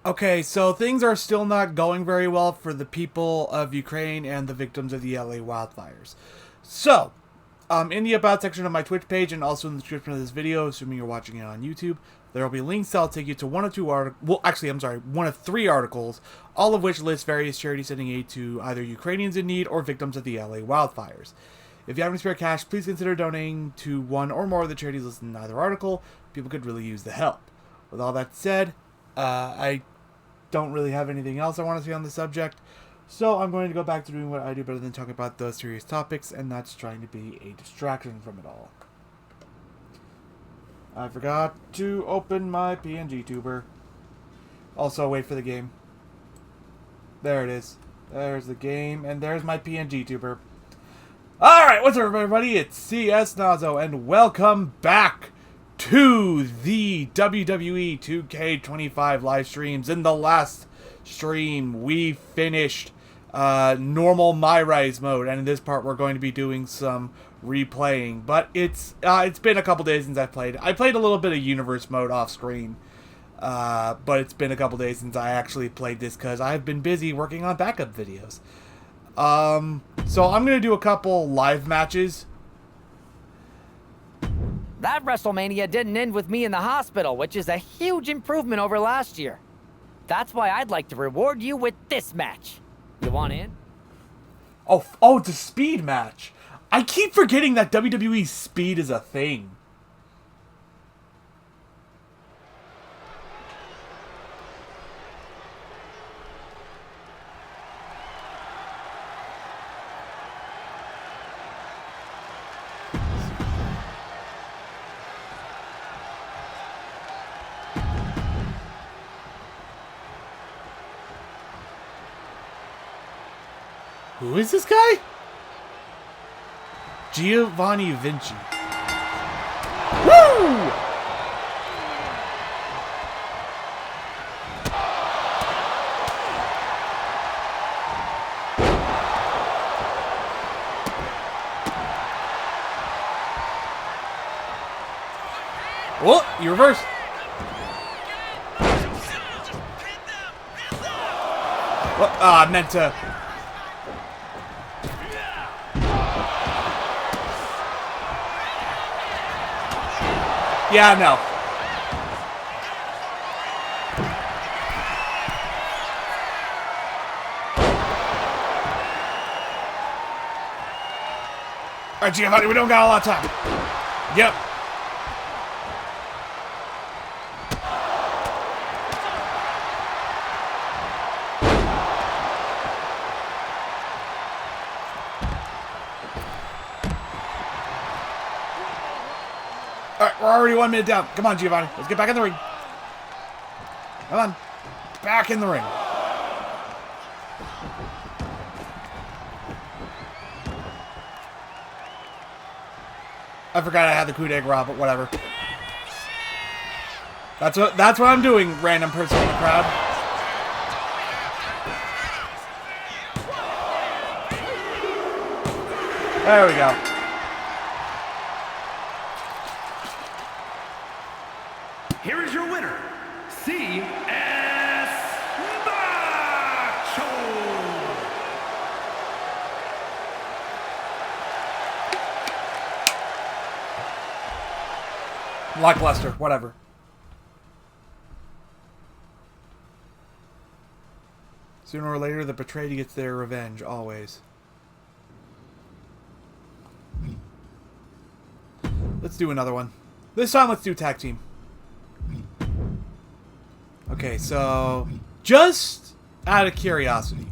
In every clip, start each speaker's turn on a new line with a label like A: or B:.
A: Okay, so things are still not going very well for the people of Ukraine and the victims of the LA wildfires. So, in the About section of my Twitch page and also in the description of this video, assuming you're watching it on YouTube, there will be links that'll take you to one of three articles, all of which list various charities sending aid to either Ukrainians in need or victims of the LA wildfires. If you have any spare cash, please consider donating to one or more of the charities listed in either article. People could really use the help. With all that said, I don't really have anything else I want to say on the subject, so I'm going to go back to doing what I do better than talking about those serious topics, and that's trying to be a distraction from it all. I forgot to open my PNG tuber. Also, wait for the game. There it is. There's the game, and there's my PNG tuber. Alright, what's up everybody? It's CS Nazo, and welcome back to the WWE 2K25 live streams. In the last stream, we finished normal MyRise mode, and in this part we're going to be doing some replaying. But it's been a couple days since I've played. I played a little bit of Universe mode off screen, but it's been a couple days since I actually played this because I've been busy working on backup videos. So I'm going to do a couple live matches.
B: That WrestleMania didn't end with me in the hospital, which is a huge improvement over last year. That's why I'd like to reward you with this match. You want in?
A: Oh, it's a speed match. I keep forgetting that WWE speed is a thing. Who is this guy? Giovanni Vinci. Woo! Oh, you reversed. What? I meant to. Yeah, no. Alright, Giovanni, we don't got a lot of time. Yep. Alright, we're already 1 minute down. Come on, Giovanni. Let's get back in the ring. Come on. Back in the ring. I forgot I had the coup de grace, but whatever. That's what I'm doing, random person in the crowd. There we go.
C: Here is your winner, CS Macho!
A: Lackluster, whatever. Sooner or later, the betrayed gets their revenge, always. Let's do another one. This time, let's do tag team. Okay, so just out of curiosity,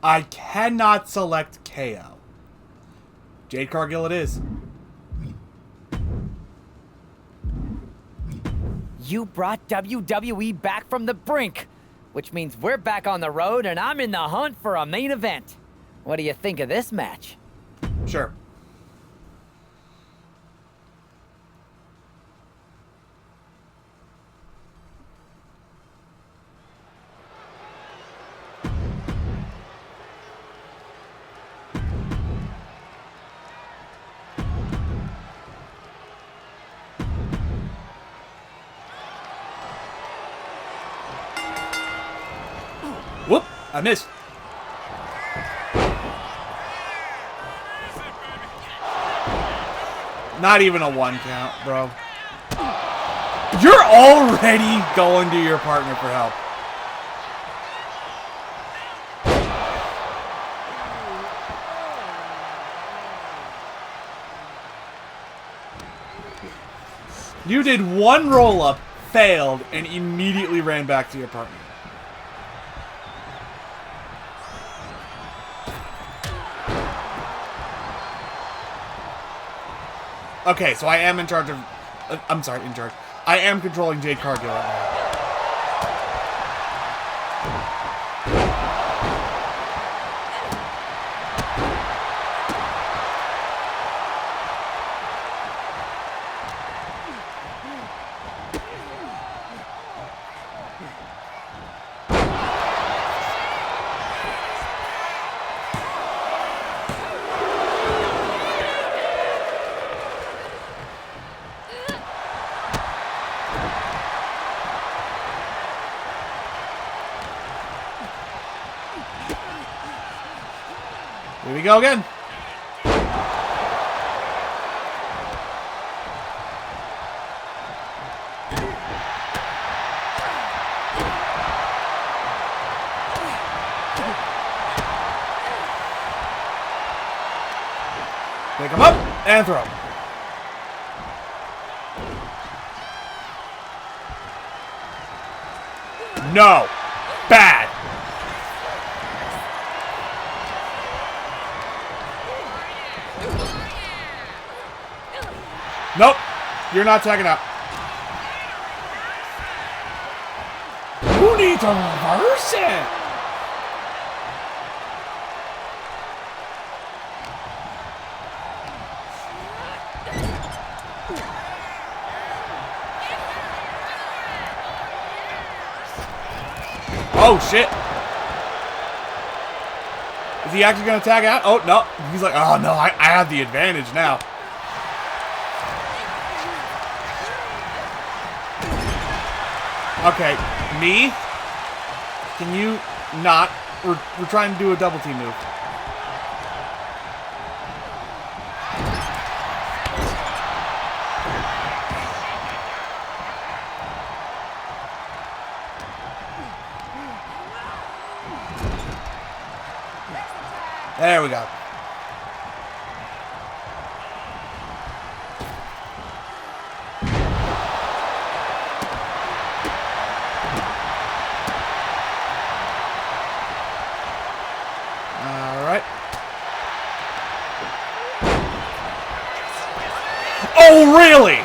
A: I cannot select KO. Jade Cargill it is.
B: You brought WWE back from the brink, which means we're back on the road and I'm in the hunt for a main event. What do you think of this match?
A: Sure. I missed. Not even a 1 count, bro. You're already going to your partner for help. You did 1 roll-up, failed, and immediately ran back to your partner. Okay, so I am in charge of... I'm sorry, in charge. I am controlling Jade Cargill right now. Here we go again. Pick him up and throw him. No. Bad. Nope. You're not tagging out. You need to reverse it. Oh, shit. Is he actually going to tag out? Oh, no. He's like, oh, no, I have the advantage now. Okay, me? Can you not? We're trying to do a double team move. There we go. Oh, really?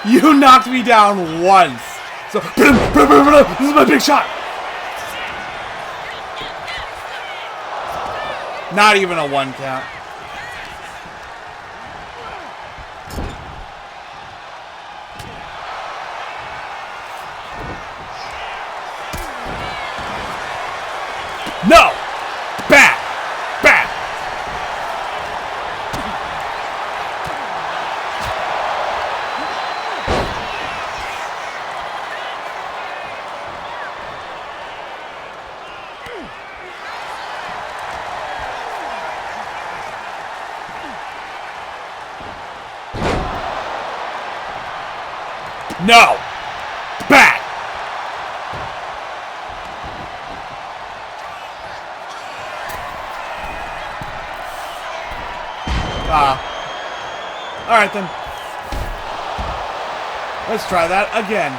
A: You knocked me down once. So, this is my big shot. Not even a 1 count. No! Bad! Bad! No! Bad! Alright then. Let's try that again.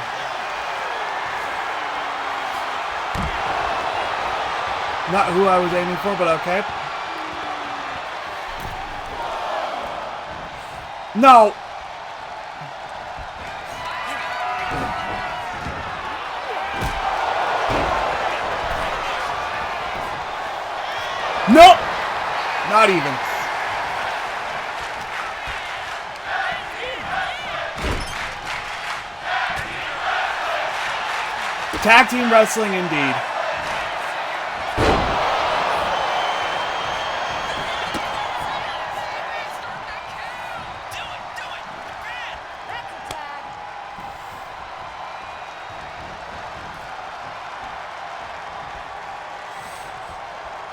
A: Not who I was aiming for, but okay. No! Nope! Not even. Tag team wrestling indeed.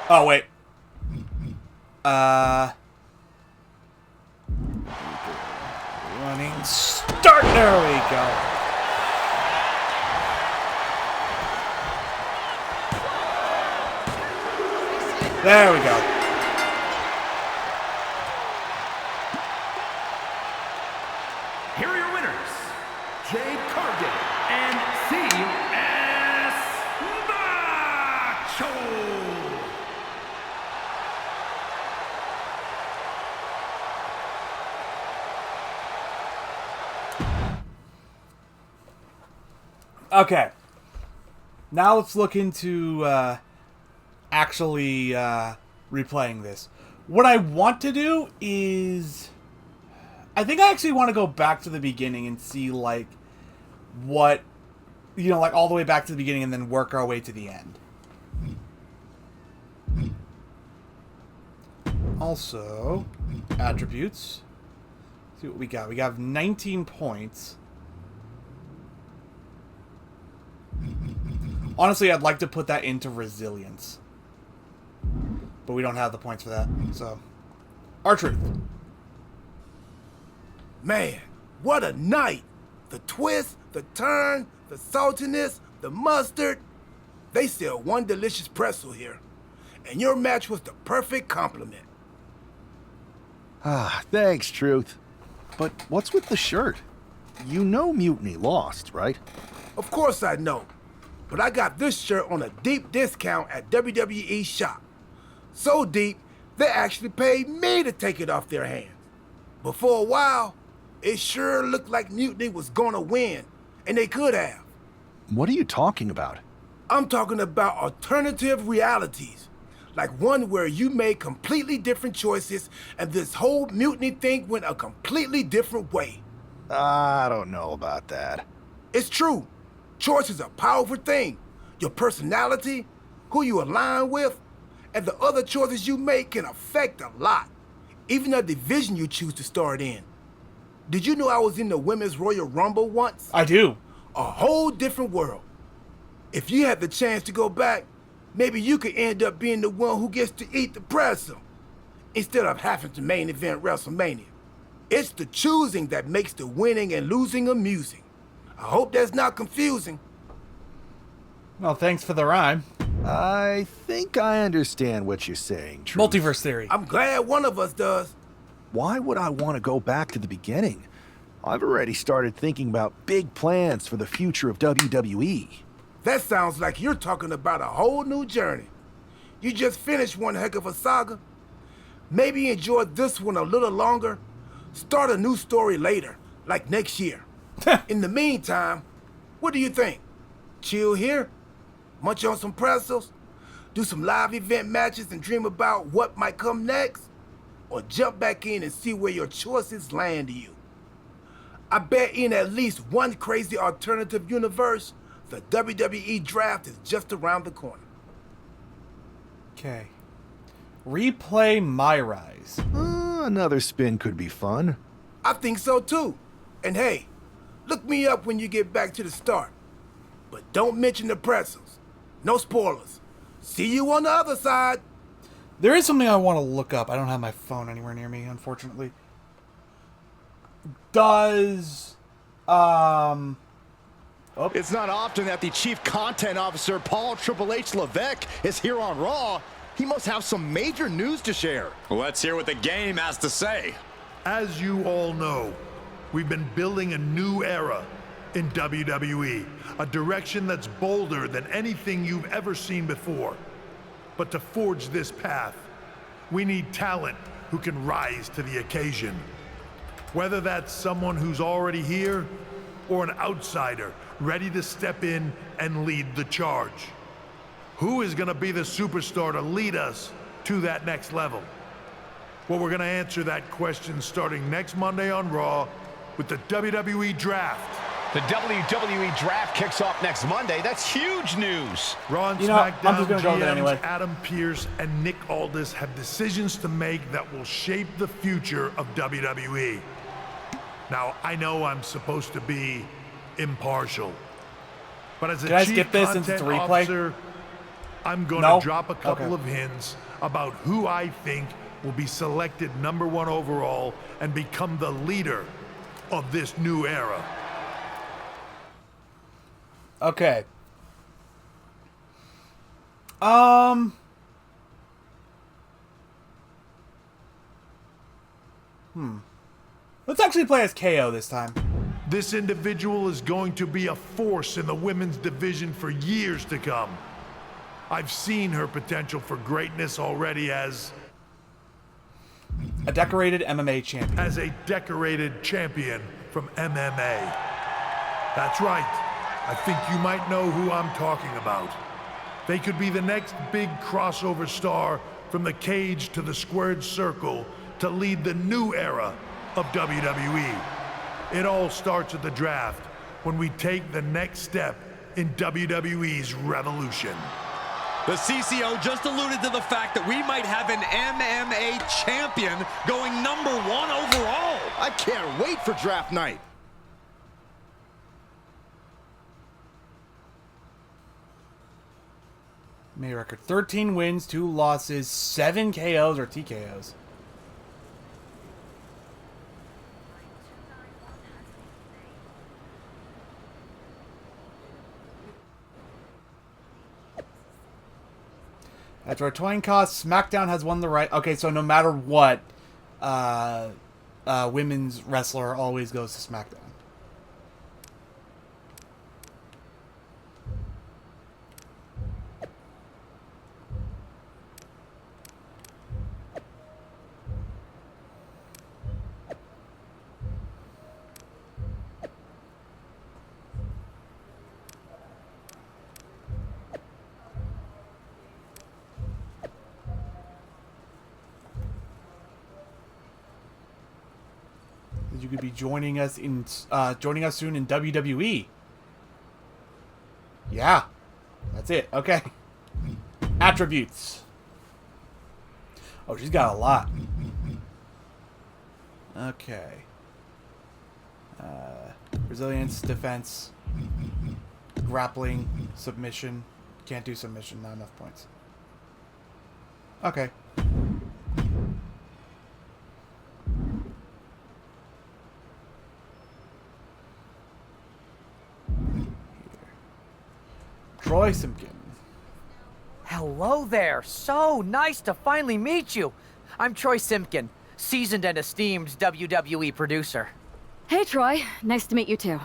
A: Oh, wait. Running start. There we go. There we go.
C: Here are your winners, Jade Cargill and C.S. Macho.
A: Okay. Now let's look into actually replaying this. What I want to do is... I think I actually want to go back to the beginning and see, like, what... You know, like, all the way back to the beginning and then work our way to the end. Also, attributes. Let's see what we got. We got 19 points. Honestly, I'd like to put that into resilience. But we don't have the points for that, so... R-Truth.
D: Man, what a night! The twist, the turn, the saltiness, the mustard. They sell one delicious pretzel here. And your match was the perfect compliment.
E: Ah, thanks, Truth. But what's with the shirt? You know Mutiny lost, right?
D: Of course I know. But I got this shirt on a deep discount at WWE shop. So deep, they actually paid me to take it off their hands. But for a while, it sure looked like Mutiny was gonna win, and they could have.
E: What are you talking about?
D: I'm talking about alternative realities. Like one where you made completely different choices and this whole Mutiny thing went a completely different way.
E: I don't know about that.
D: It's true. Choice is a powerful thing. Your personality, who you align with, and the other choices you make can affect a lot. Even the division you choose to start in. Did you know I was in the Women's Royal Rumble once?
A: I do.
D: A whole different world. If you had the chance to go back, maybe you could end up being the one who gets to eat the pretzel instead of having to main event WrestleMania. It's the choosing that makes the winning and losing amusing. I hope that's not confusing.
A: Well, thanks for the rhyme.
E: I think I understand what you're saying, Truth.
A: Multiverse theory.
D: I'm glad one of us does.
E: Why would I want to go back to the beginning? I've already started thinking about big plans for the future of WWE.
D: That sounds like you're talking about a whole new journey. You just finished one heck of a saga. Maybe enjoy this one a little longer. Start a new story later, like next year. In the meantime, what do you think? Chill here? Munch on some pretzels? Do some live event matches and dream about what might come next? Or jump back in and see where your choices land you? I bet in at least one crazy alternative universe, the WWE draft is just around the corner.
A: Okay. Replay MyRise.
E: Another spin could be fun.
D: I think so too. And hey, look me up when you get back to the start. But don't mention the pretzels. No spoilers. See you on the other side.
A: There is something I want to look up. I don't have my phone anywhere near me, unfortunately. Does...
F: It's not often that the Chief Content Officer, Paul Triple H Levesque, is here on Raw. He must have some major news to share.
G: Let's hear what the game has to say.
H: As you all know, we've been building a new era in WWE, a direction that's bolder than anything you've ever seen before. But to forge this path, we need talent who can rise to the occasion. Whether that's someone who's already here or an outsider ready to step in and lead the charge. Who is going to be the superstar to lead us to that next level? Well, we're going to answer that question starting next Monday on Raw with the WWE Draft.
F: The WWE Draft kicks off next Monday. That's huge news.
H: Raw and
A: You know, I'm
H: SmackDown
A: just gonna go with it
H: GMs
A: anyway.
H: Adam Pearce and Nick Aldis have decisions to make that will shape the future of WWE. Now, I know I'm supposed to be impartial, but as a
A: Can I
H: chief
A: skip this since it's
H: content
A: a replay?
H: officer, I'm going
A: No?
H: to drop a couple
A: Okay.
H: of hints about who I think will be selected #1 overall and become the leader of this new era.
A: Okay. Let's actually play as KO this time.
H: This individual is going to be a force in the women's division for years to come. I've seen her potential for greatness already as
A: A decorated MMA champion.
H: a decorated champion from MMA. That's right. I think you might know who I'm talking about. They could be the next big crossover star from the cage to the squared circle to lead the new era of WWE. It all starts at the draft when we take the next step in WWE's revolution.
G: The CCO just alluded to the fact that we might have an MMA champion going #1 overall.
F: I can't wait for draft night.
A: MMA record 13 wins, 2 losses, 7 KOs or TKOs. After our toying cost, SmackDown has won the right. Okay, so no matter what, women's wrestler always goes to SmackDown. You could be joining us soon in WWE. Yeah, that's it. Okay. Attributes. Oh, she's got a lot. Okay. Resilience, defense, grappling, submission. Can't do submission. Not enough points. Okay. Troy Simpkin.
B: Hello there. So nice to finally meet you. I'm Troy Simpkin, seasoned and esteemed WWE producer.
I: Hey, Troy. Nice to meet you, too.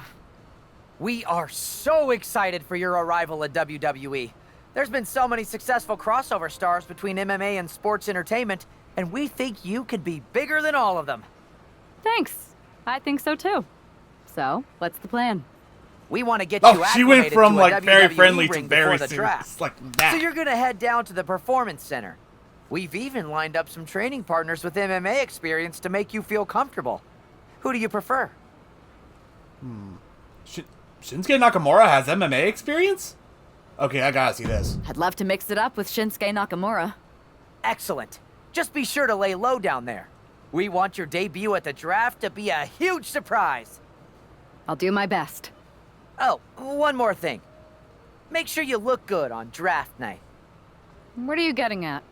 B: We are so excited for your arrival at WWE. There's been so many successful crossover stars between MMA and sports entertainment, and we think you could be bigger than all of them.
I: Thanks. I think so, too. So, what's the plan?
B: We want to get
A: Oh,
B: you
A: she went
B: acclimated
A: from
B: to a
A: like very
B: WWE
A: friendly to
B: ring
A: very
B: before the draft.
A: serious, like that.
B: So you're gonna head down to the Performance Center. We've even lined up some training partners with MMA experience to make you feel comfortable. Who do you prefer?
A: Shinsuke Nakamura has MMA experience? Okay, I gotta see this.
I: I'd love to mix it up with Shinsuke Nakamura.
B: Excellent. Just be sure to lay low down there. We want your debut at the draft to be a huge surprise.
I: I'll do my best.
B: Oh, one more thing. Make sure you look good on draft night.
I: What are you getting at?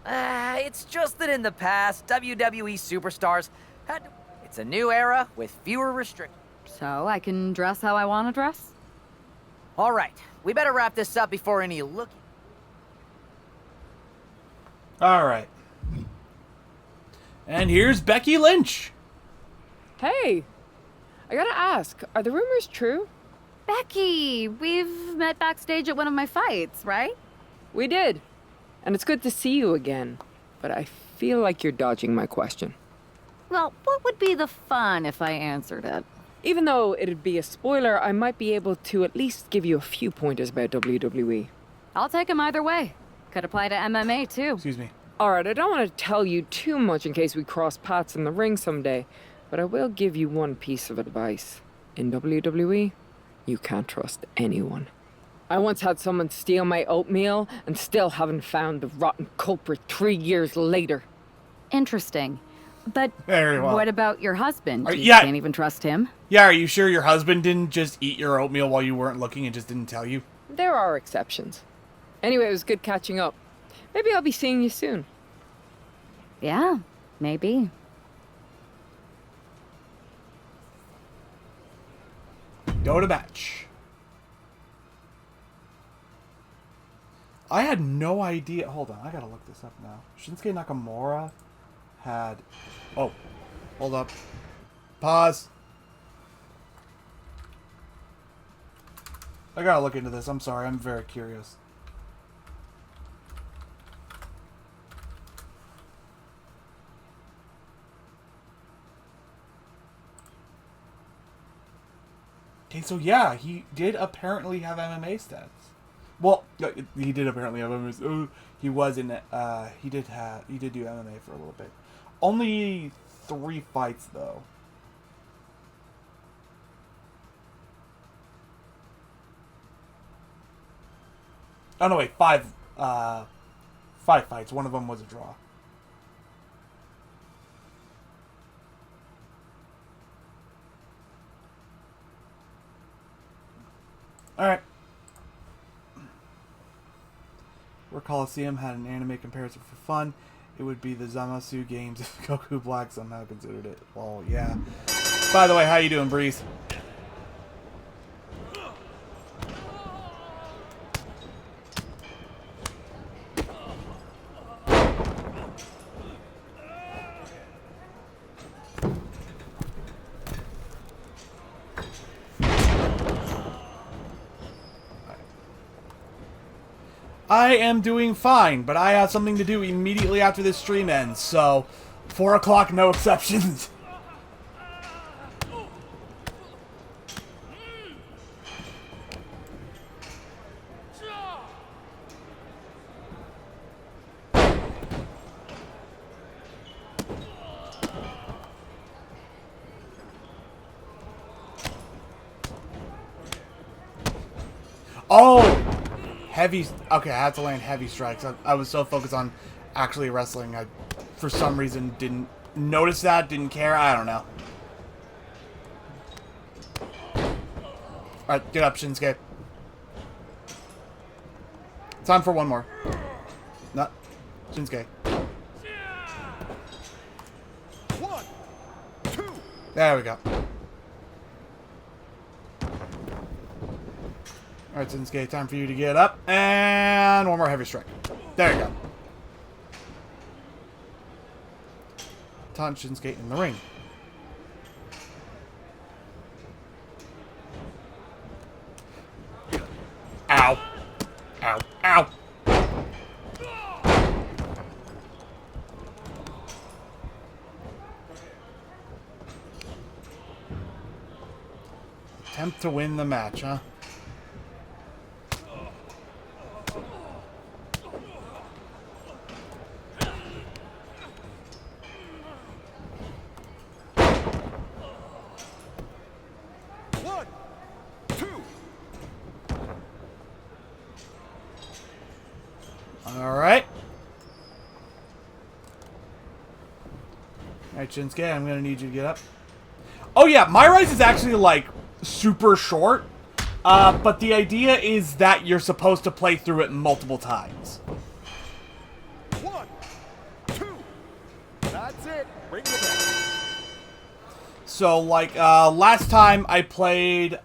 B: It's just that in the past, WWE superstars had... It's a new era with fewer restrictions.
I: So, I can dress how I want to dress?
B: All right, we better wrap this up before any look...
A: Alright. And here's Becky Lynch.
J: Hey, I gotta ask, are the rumors true?
I: Becky, we've met backstage at one of my fights, right?
J: We did. And it's good to see you again. But I feel like you're dodging my question.
I: Well, what would be the fun if I answered it?
J: Even though it'd be a spoiler, I might be able to at least give you a few pointers about WWE.
I: I'll take them either way. Could apply to MMA, too.
A: Excuse me.
J: Alright, I don't want to tell you too much in case we cross paths in the ring someday, but I will give you one piece of advice. In WWE, you can't trust anyone. I once had someone steal my oatmeal and still haven't found the rotten culprit 3 years later.
I: Interesting. But
A: Very well.
I: what about your husband? You
A: yeah.
I: can't even trust him?
A: Yeah, are you sure your husband didn't just eat your oatmeal while you weren't looking and just didn't tell you?
J: There are exceptions. Anyway, it was good catching up. Maybe I'll be seeing you soon.
I: Yeah, maybe.
A: Go to match. I had no idea. Hold on, I gotta look this up now. Shinsuke Nakamura had... Oh, hold up. Pause. I gotta look into this. I'm sorry, I'm very curious. Okay, so yeah, he did apparently have MMA stats. Well, he did apparently have MMA. He was in. He did do MMA for a little bit. Only 3 fights though. Oh no, wait, 5. 5 fights. One of them was a draw. All right. Where Coliseum had an anime comparison for fun, it would be the Zamasu games if Goku Black somehow considered it. Well, yeah. By the way, how you doing, Breeze? I am doing fine, but I have something to do immediately after this stream ends, so 4 o'clock, no exceptions. Oh! Heavy... Okay, I had to land heavy strikes. I was so focused on actually wrestling, I, for some reason, didn't notice that, didn't care. I don't know. Alright, get up, Shinsuke. Time for one more. No, Shinsuke.
F: 1, 2.
A: There we go. Alright, Shinsuke, time for you to get up. And one more heavy strike. There you go. Taunt Shinsuke in the ring. Ow. Ow. Ow. Attempt to win the match, huh? Alright. Alright, Shinsuke, I'm gonna need you to get up. Oh yeah, MyRise is actually, like, super short. But the idea is that you're supposed to play through it multiple times.
F: 1, 2. That's it. Ring the bell.
A: So, like, last time I played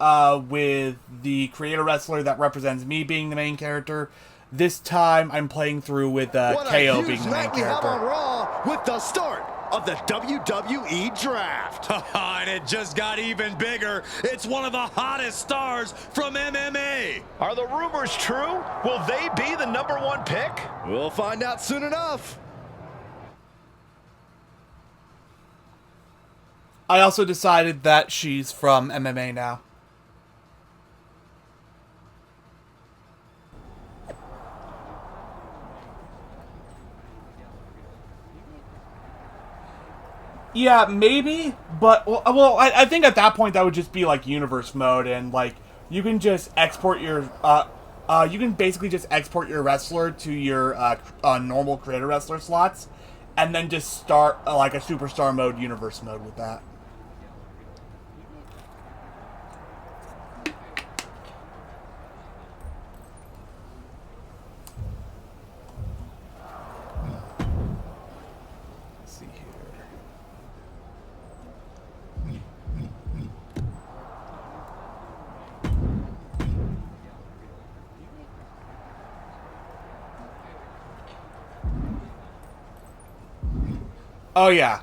A: with the creator wrestler that represents me being the main character. This time I'm playing through with KO being the main
F: We have on
A: character.
F: Raw with the start of the WWE Draft.
G: And it just got even bigger. It's one of the hottest stars from MMA.
F: Are the rumors true? Will they be the #1 pick? We'll find out soon enough.
A: I also decided that she's from MMA now. Yeah, maybe, but, well, I think at that point that would just be, like, universe mode, and, like, you can just export your, you can basically just export your wrestler to your, normal creator wrestler slots, and then just start, like, a superstar mode, universe mode with that. Oh yeah,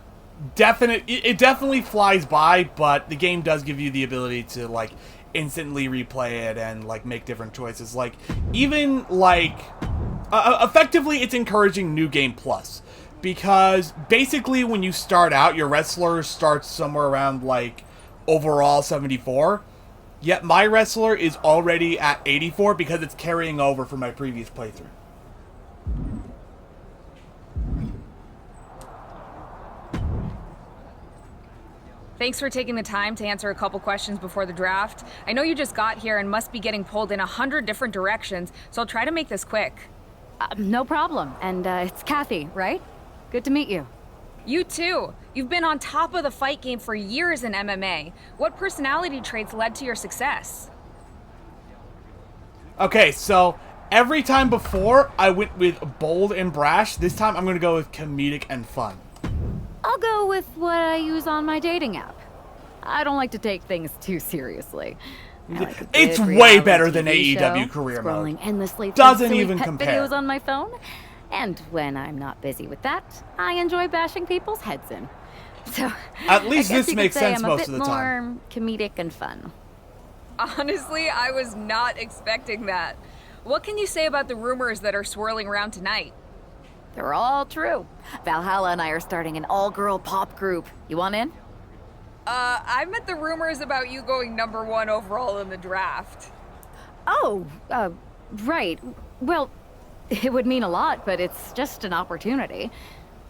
A: it definitely flies by, but the game does give you the ability to like instantly replay it and like make different choices. Like even like effectively, it's encouraging New Game Plus, because basically when you start out, your wrestler starts somewhere around like overall 74. Yet my wrestler is already at 84 because it's carrying over from my previous playthrough.
K: Thanks for taking the time to answer a couple questions before the draft. I know you just got here and must be getting pulled in 100 different directions, so I'll try to make this quick.
I: No problem. And it's Kathy, right? Good to meet you.
K: You too. You've been on top of the fight game for years in MMA. What personality traits led to your success?
A: Okay, so every time before I went with bold and brash. This time I'm going to go with comedic and fun.
I: I'll go with what I use on my dating app. I don't like to take things too seriously. Like
A: it's way better than AEW career
I: scrolling
A: mode.
I: Endlessly
A: Doesn't
I: silly
A: even
I: pet
A: compare.
I: videos on my phone. And when I'm not busy with that, I enjoy bashing people's heads in. So
A: At least
I: I guess
A: this
I: you
A: makes
I: could say
A: sense
I: I'm
A: most
I: a bit
A: of the time.
I: more comedic and fun.
K: Honestly, I was not expecting that. What can you say about the rumors that are swirling around tonight?
I: They're all true. Valhalla and I are starting an all-girl pop group. You want in?
K: I meant the rumors about you going #1 overall in the draft.
I: Oh, right. Well, it would mean a lot, but it's just an opportunity.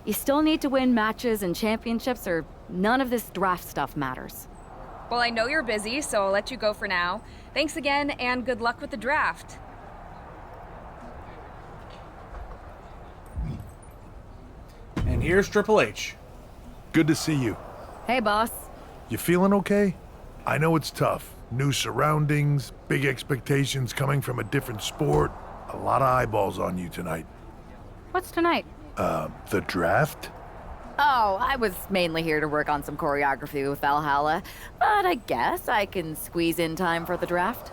I: You still need to win matches and championships, or none of this draft stuff matters.
K: Well, I know you're busy, so I'll let you go for now. Thanks again, and good luck with the draft.
A: And here's Triple H.
H: Good to see you.
I: Hey, boss.
H: You feeling okay? I know it's tough. New surroundings, big expectations coming from a different sport. A lot of eyeballs on you tonight.
I: What's tonight?
H: The draft?
I: Oh, I was mainly here to work on some choreography with Valhalla, but I guess I can squeeze in time for the draft.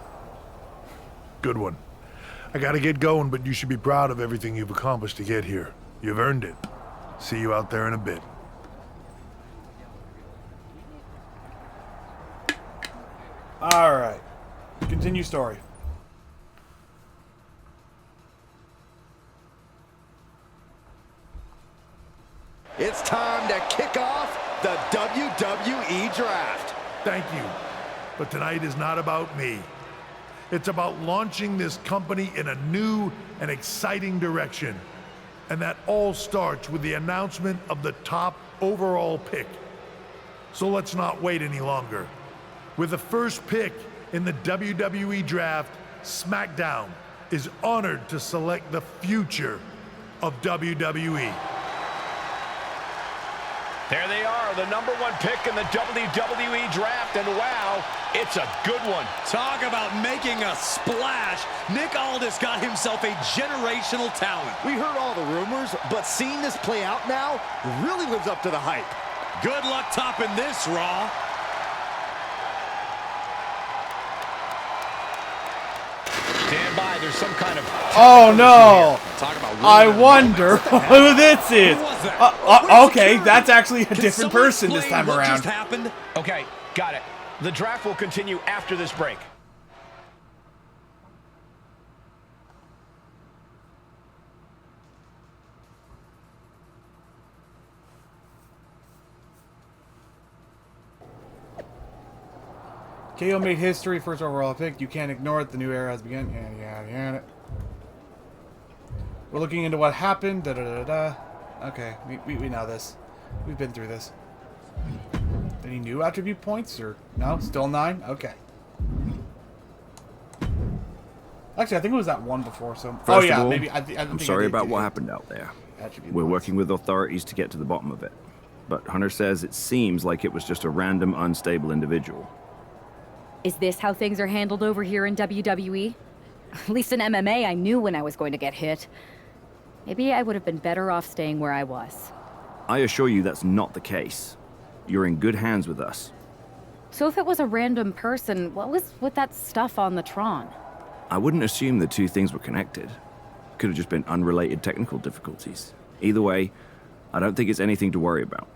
H: Good one. I gotta get going, but you should be proud of everything you've accomplished to get here. You've earned it. See you out there in a bit.
A: Alright. Continue story.
F: It's time to kick off the WWE Draft.
H: Thank you. But tonight is not about me. It's about launching this company in a new and exciting direction. And that all starts with the announcement of the top overall pick. So let's not wait any longer. With the first pick in the WWE Draft, SmackDown is honored to select the future of WWE.
C: There they are, the #1 pick in the WWE Draft, and wow, it's a good one.
G: Talk about making a splash. Nick Aldis got himself a generational talent.
F: We heard all the rumors, but seeing this play out now really lives up to the hype.
G: Good luck topping this, Raw.
C: Stand by, there's some kind of...
A: Oh no!
C: Talk about
A: I wonder who this is.
G: Who was that?
A: Okay, that's actually a different
G: someone
A: person this
G: explain
A: time
G: what
A: around.
G: just happened?
C: Okay, got it. The draft will continue after this break.
A: KO made history, first overall pick. You can't ignore it. The new era has begun. Yeah. We're looking into what happened. Da da da da. Okay, we know this. We've been through this. Any new attribute points or no? Still 9. Okay. Actually, I think it was that one before. So.
L: First
A: Oh yeah,
L: of all,
A: maybe.
L: I'm sorry about what happened out there. We're working with authorities to get to the bottom of it. But Hunter says it seems like it was just a random, unstable individual.
I: Is this how things are handled over here in WWE? At least in MMA, I knew when I was going to get hit. Maybe I would have been better off staying where I was.
L: I assure you that's not the case. You're in good hands with us.
I: So if it was a random person, what was with that stuff on the Tron?
L: I wouldn't assume the two things were connected. Could have just been unrelated technical difficulties. Either way, I don't think it's anything to worry about.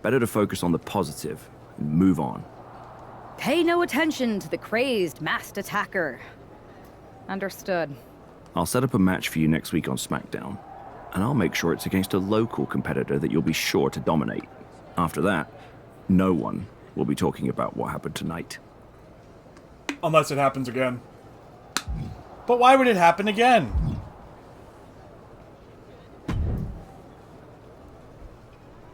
L: Better to focus on the positive and move on.
I: Pay no attention to the crazed, masked attacker. Understood.
L: I'll set up a match for you next week on SmackDown, and I'll make sure it's against a local competitor that you'll be sure to dominate. After that, no one will be talking about what happened tonight.
A: Unless it happens again. But why would it happen again?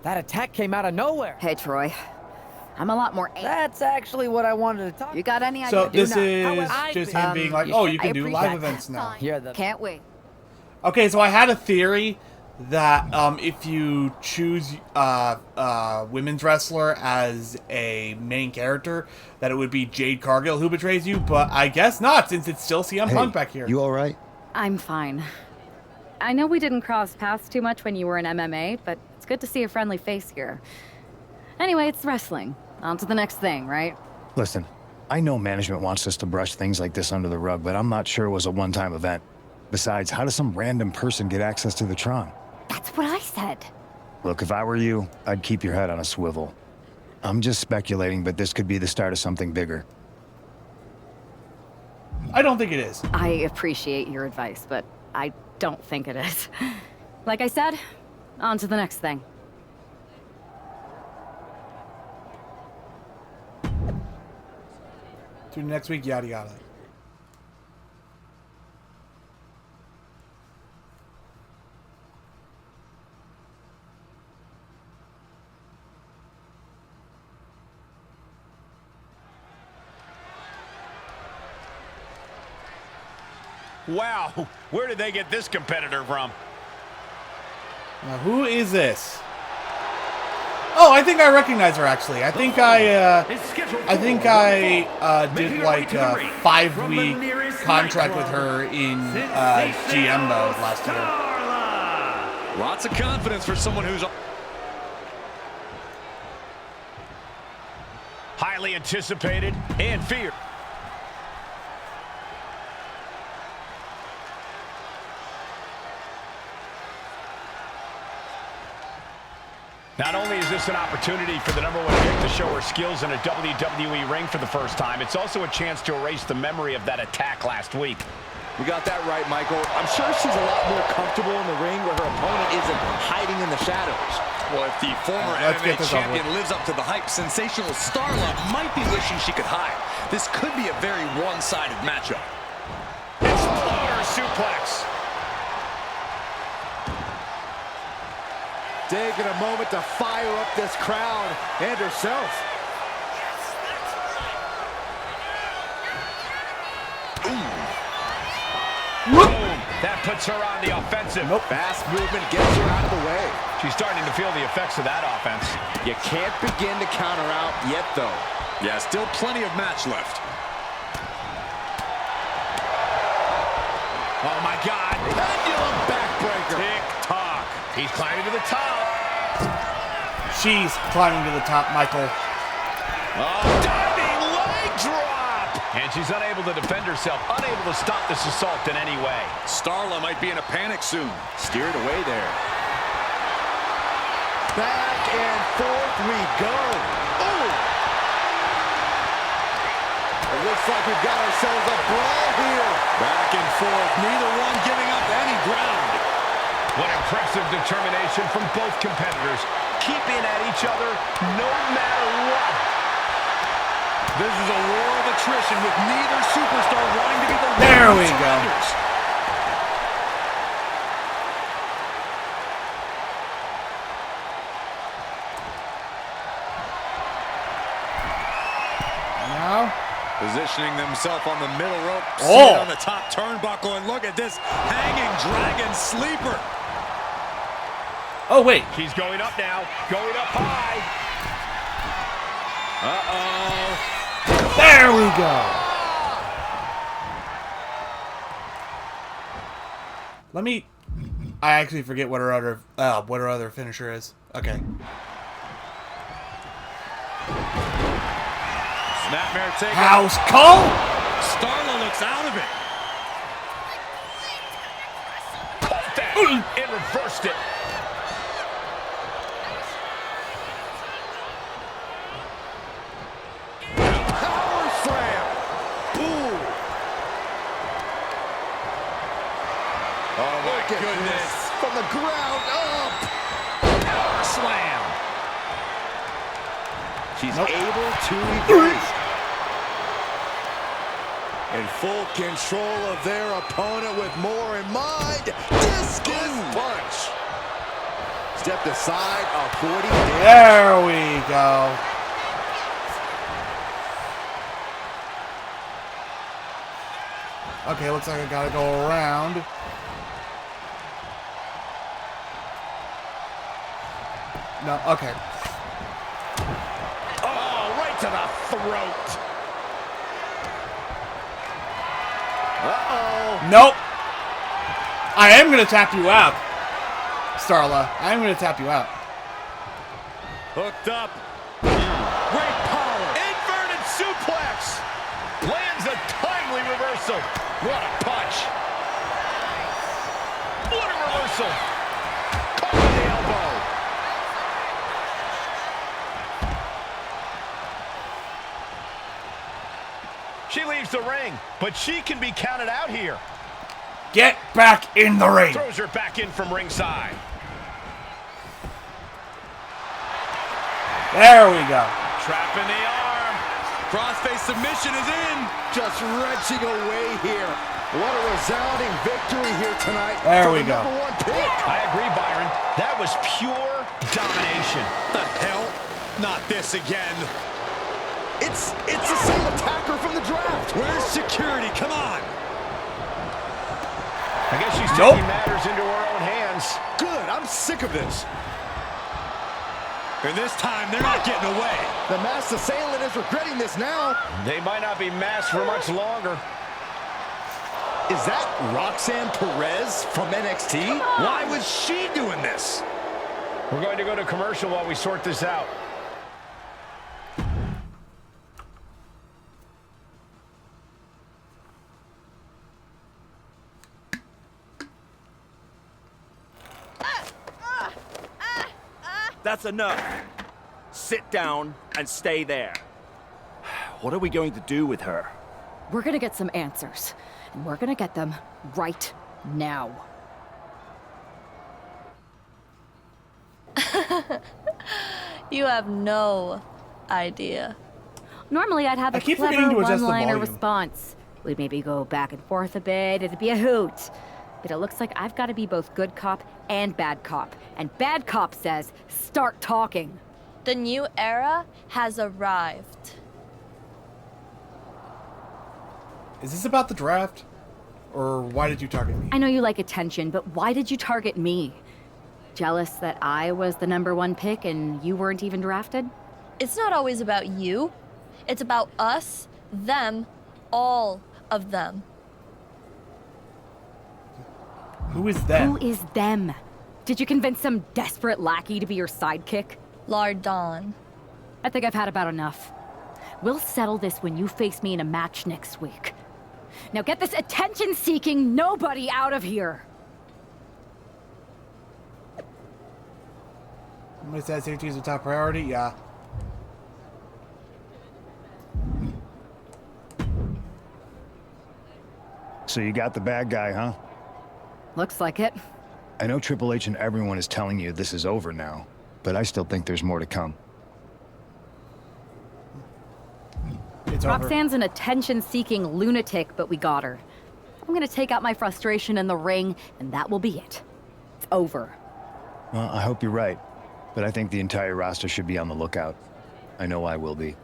B: That attack came out of nowhere.
I: Hey, Troy. I'm a lot more...
B: That's actually what I wanted to talk.
I: You got any idea?
A: So this is just him being like, oh, you can do live events now.
I: Can't wait.
A: Okay, so I had a theory that if you choose women's wrestler as a main character, that it would be Jade Cargill who betrays you, but I guess not, since it's still CM Punk back here.
M: You all right?
I: I'm fine. I know we didn't cross paths too much when you were in MMA, but it's good to see a friendly face here. Anyway, it's wrestling. On to the next thing, right?
M: Listen, I know management wants us to brush things like this under the rug, but I'm not sure it was a one-time event. Besides, how does some random person get access to the Tron?
I: That's what I said.
M: Look, if I were you, I'd keep your head on a swivel. I'm just speculating, but this could be the start of something bigger.
A: I don't think it is.
I: I appreciate your advice, but I don't think it is. Like I said, on to the next thing.
A: Tune in next week, yada yada.
C: Wow, where did they get this competitor from?
A: Now, who is this? Oh, I think I recognize her actually. I think I did like a 5-week contract with her in GM mode last year.
G: Lots of confidence for someone who's
C: Highly anticipated and feared. Not only is this an opportunity for the #1 pick to show her skills in a WWE ring for the first time, it's also a chance to erase the memory of that attack last week.
N: You got that right, Michael. I'm sure she's a lot more comfortable in the ring where her opponent isn't hiding in the shadows.
G: Well, if the former MMA champion lives up to the hype, sensational Starla might be wishing she could hide. This could be a very one-sided matchup.
C: Exploder suplex.
N: Taking a moment to fire up this crowd and herself.
C: Boom. That puts her on the offensive.
N: Fast movement gets her out of the way.
C: She's starting to feel the effects of that offense.
N: You can't begin to counter out yet, though.
G: Yeah, still plenty of match left.
C: Oh, my God.
N: Pendulum backbreaker.
C: Tick-tock. He's climbing to the top.
A: She's climbing to the top, Michael.
C: Oh, diving leg drop. And she's unable to defend herself, unable to stop this assault in any way.
G: Starla might be in a panic soon.
N: Steered away there. Back and forth we go. Ooh. It looks like we've got ourselves a brawl here.
G: Back and forth, neither one giving up any ground.
C: What impressive determination from both competitors, keeping at each other no matter what.
G: This is a war of attrition with neither superstar wanting to be the
A: There
G: one
A: we
G: who
A: go.
G: surrenders.
A: Now,
G: Positioning themselves on the middle rope,
A: Oh.
G: seated on the top turnbuckle, and look at this hanging dragon sleeper.
A: oh wait.
C: She's going up now, going up high.
G: Uh-oh.
A: There we go. Let me. I actually forget what her other finisher is. Okay.
G: Snapmare takeout.
A: House call.
G: Starla looks out of it.
C: That, and reversed it.
F: doing this from the ground up.
C: Power slam.
F: She's able to evade. In full control of their opponent with more in mind. Discus punch. Stepped aside, a 40 damage.
A: There we go. Okay, looks like I gotta go around. No, okay.
C: Oh, right to the throat.
F: Uh-oh.
A: Nope. I am gonna tap you out, Starla. I am gonna tap you out.
C: Hooked up. Great power. Inverted suplex. Lands a timely reversal. What a punch. What a reversal. Caught with the elbow. She leaves the ring, but she can be counted out here.
A: Get back in the ring.
C: Throws her back in from ringside.
A: There we go.
C: Trap in the arm.
F: Crossface submission is in. Just wrenching away here. What a resounding victory here tonight.
A: There we go.
F: Number one pick.
C: I agree, Byron. That was pure domination.
F: The hell? Not this again. It's the same attacker from the draft. Where's security? Come on.
C: I guess she's taking matters into her own hands.
F: Good. I'm sick of this. And this time, they're not getting away. The masked assailant is regretting this now.
C: They might not be masked for much longer.
F: Is that Roxanne Perez from NXT? Why was she doing this?
C: We're going to go to commercial while we sort this out.
O: That's enough. Sit down and stay there. What are we going to do with her?
I: We're gonna get some answers, and we're gonna get them right now.
P: You have no idea.
I: Normally I'd have a
A: keep forgetting
I: clever
A: to adjust the
I: one-liner
A: volume.
I: response. We'd maybe go back and forth a bit, it'd be a hoot. But it looks like I've got to be both good cop and bad cop. And bad cop says, start talking.
P: The new era has arrived.
A: Is this about the draft? Or why did you target me?
I: I know you like attention, but why did you target me? Jealous that I was the #1 pick and you weren't even drafted?
P: It's not always about you. It's about us, them, all of them.
A: Who is them?
I: Who is them? Did you convince some desperate lackey to be your sidekick?
P: Lardon.
I: I think I've had about enough. We'll settle this when you face me in a match next week. Now get this attention-seeking nobody out of here!
A: Somebody said safety is a top priority? Yeah.
M: So you got the bad guy, huh?
I: Looks like it.
M: I know Triple H and everyone is telling you this is over now, but I still think there's more to come.
A: It's over.
I: Roxanne's an attention-seeking lunatic, but we got her. I'm gonna take out my frustration in the ring, and that will be it. It's over.
M: Well, I hope you're right, but I think the entire roster should be on the lookout. I know I will be.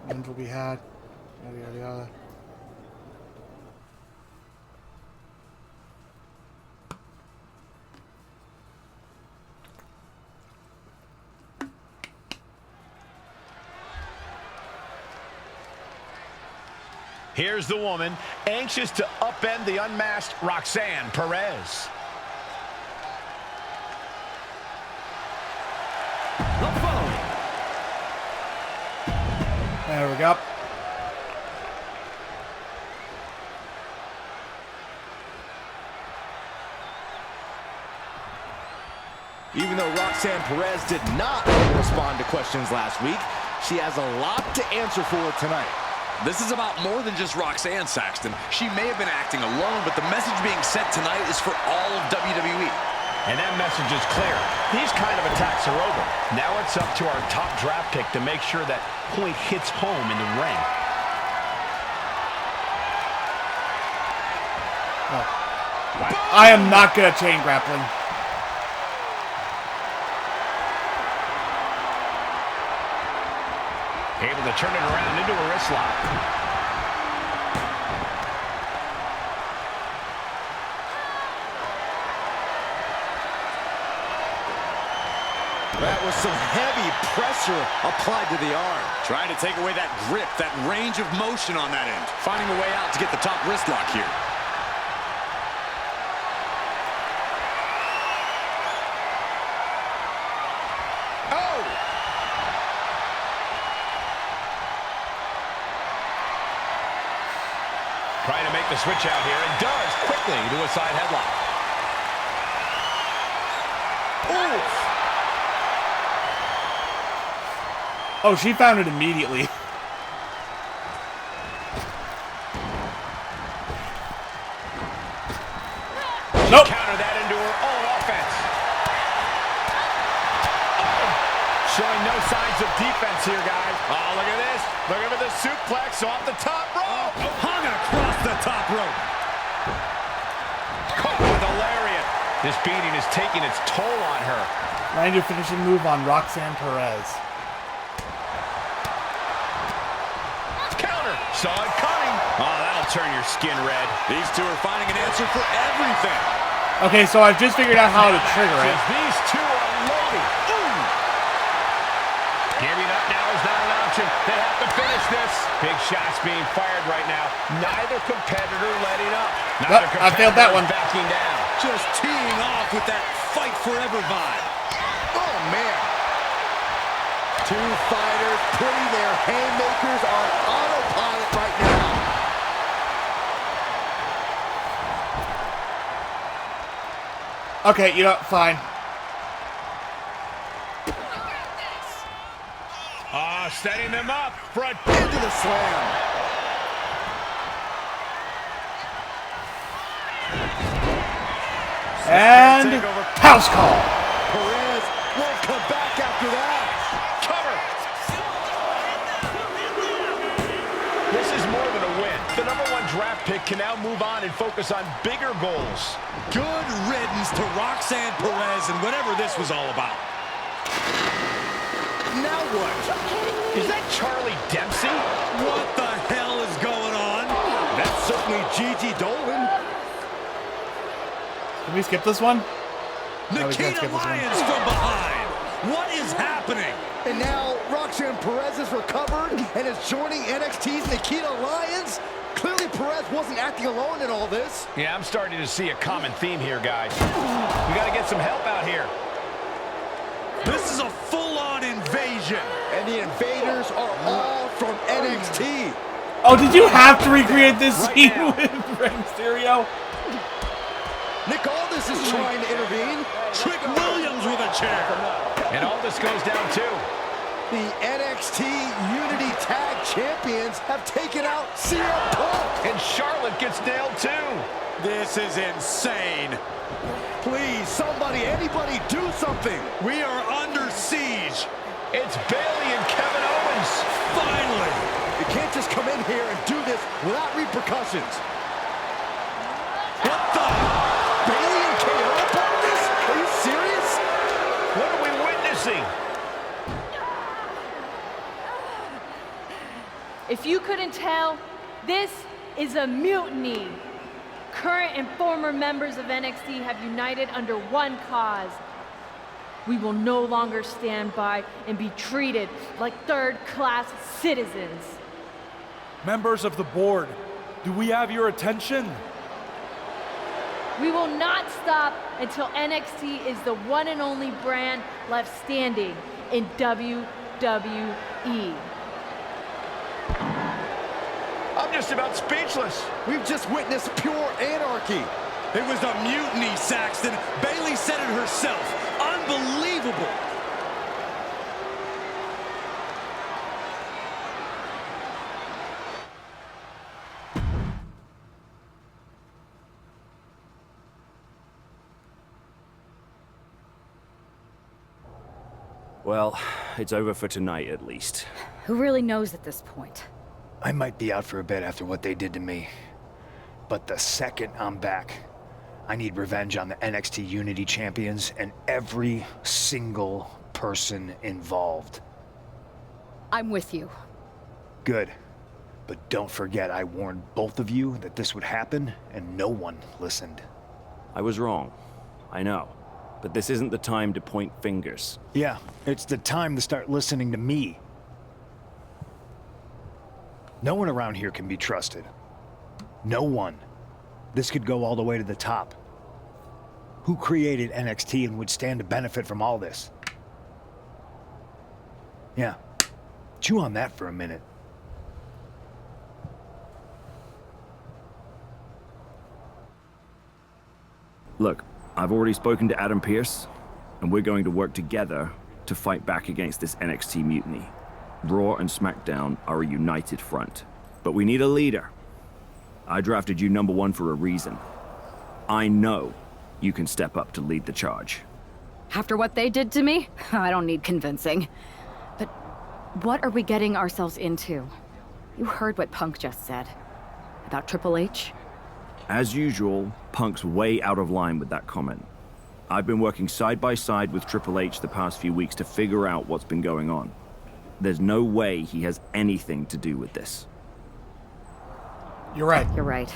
A: Wins will be had. Yada yada yada.
C: Here's the woman, anxious to upend the unmasked Roxanne Perez.
A: There we go.
F: Even though Roxanne Perez did not respond to questions last week, She has a lot to answer for tonight.
G: This is about more than just Roxanne, Saxton. She may have been acting alone, but the message being sent tonight is for all of WWE.
C: And that message is clear. These kind of attacks are over. Now it's up to our top draft pick to make sure that point hits home in the ring.
A: I am not good at chain grappling.
C: Able to turn it around into a wrist lock.
F: That was some heavy pressure applied to the arm.
G: Trying to take away that grip, that range of motion on that end. Finding a way out to get the top wrist lock here.
C: Trying to make the switch out here, and does quickly to a side headlock.
A: Oof. Oh, she found it immediately. Nope.
C: Counter that into her own offense. Oh, showing no signs of defense here, guys. Oh, look at this. Looking for the suplex off the top rope.
F: Hung across the top rope.
C: Caught with a lariat. This beating is taking its toll on her.
A: Landing your finishing move on Roxanne Perez.
C: Counter. Saw it coming. Oh, that'll turn your skin red.
G: These two are finding an answer for everything.
A: Okay, so I've just figured out how to trigger it.
C: These two are loaded. Ooh. Giving up now is not an option. They have to finish this. Big shots being fired right now. Neither competitor letting up. Neither
A: I failed that one.
C: Backing down.
G: Just teeing off with that fight forever vibe.
F: Oh, man. Two fighters putting their haymakers on autopilot right now.
A: Okay, you know what? Fine.
C: Setting them up. Front
F: into the slam.
A: And house call.
F: Perez won't come back after that.
C: Cover. This is more than a win. The #1 draft pick can now move on and focus on bigger goals.
G: Good riddance to Roxanne Perez and whatever this was all about.
F: Now what?
C: Is that Charlie Dempsey?
G: What the hell is going on?
F: That's certainly Gigi Dolan.
A: Can we skip this one?
G: Nikita Lyons from behind. What is happening?
F: And now Roxanne Perez is recovered and is joining NXT's Nikita Lyons. Clearly Perez wasn't acting alone in all this.
C: Yeah, I'm starting to see a common theme here, guys. We got to get some help out here.
G: This is a full-on invasion.
F: And the invaders are all from NXT.
A: Oh, did you have to recreate this scene with Rey Mysterio?
F: Nick Aldis is trying to intervene.
G: Trick Williams with a chair.
C: And Aldis goes down too.
F: The NXT Unity Tag Champions have taken out CM Punk.
C: And Charlotte gets nailed too.
G: This is insane.
F: Please, somebody, anybody, do something.
G: We are under siege.
C: It's Bayley and Kevin Owens.
G: Finally.
F: You can't just come in here and do this without repercussions.
G: What the?
F: Bayley and KO about this? Are you serious?
C: What are we witnessing?
Q: If you couldn't tell, this is a mutiny. Current and former members of NXT have united under one cause. We will no longer stand by and be treated like third-class citizens.
R: Members of the board, do we have your attention?
Q: We will not stop until NXT is the one and only brand left standing in WWE.
C: I'm just about speechless.
F: We've just witnessed pure anarchy.
G: It was a mutiny, Saxton. Bayley said it herself. Unbelievable.
L: Well, it's over for tonight at least.
I: Who really knows at this point?
M: I might be out for a bit after what they did to me. But the second I'm back, I need revenge on the NXT Unity Champions and every single person involved.
I: I'm with you.
M: Good. But don't forget I warned both of you that this would happen, and no one listened.
L: I was wrong. I know. But this isn't the time to point fingers.
M: Yeah, it's the time to start listening to me. No one around here can be trusted. No one. This could go all the way to the top. Who created NXT and would stand to benefit from all this? Yeah. Chew on that for a minute.
L: Look, I've already spoken to Adam Pearce, and we're going to work together to fight back against this NXT mutiny. Raw and SmackDown are a united front, but we need a leader. I drafted you #1 for a reason. I know you can step up to lead the charge.
I: After what they did to me, I don't need convincing. But what are we getting ourselves into? You heard what Punk just said. About Triple H?
L: As usual, Punk's way out of line with that comment. I've been working side by side with Triple H the past few weeks to figure out what's been going on. There's no way he has anything to do with this.
A: You're right.
I: You're right.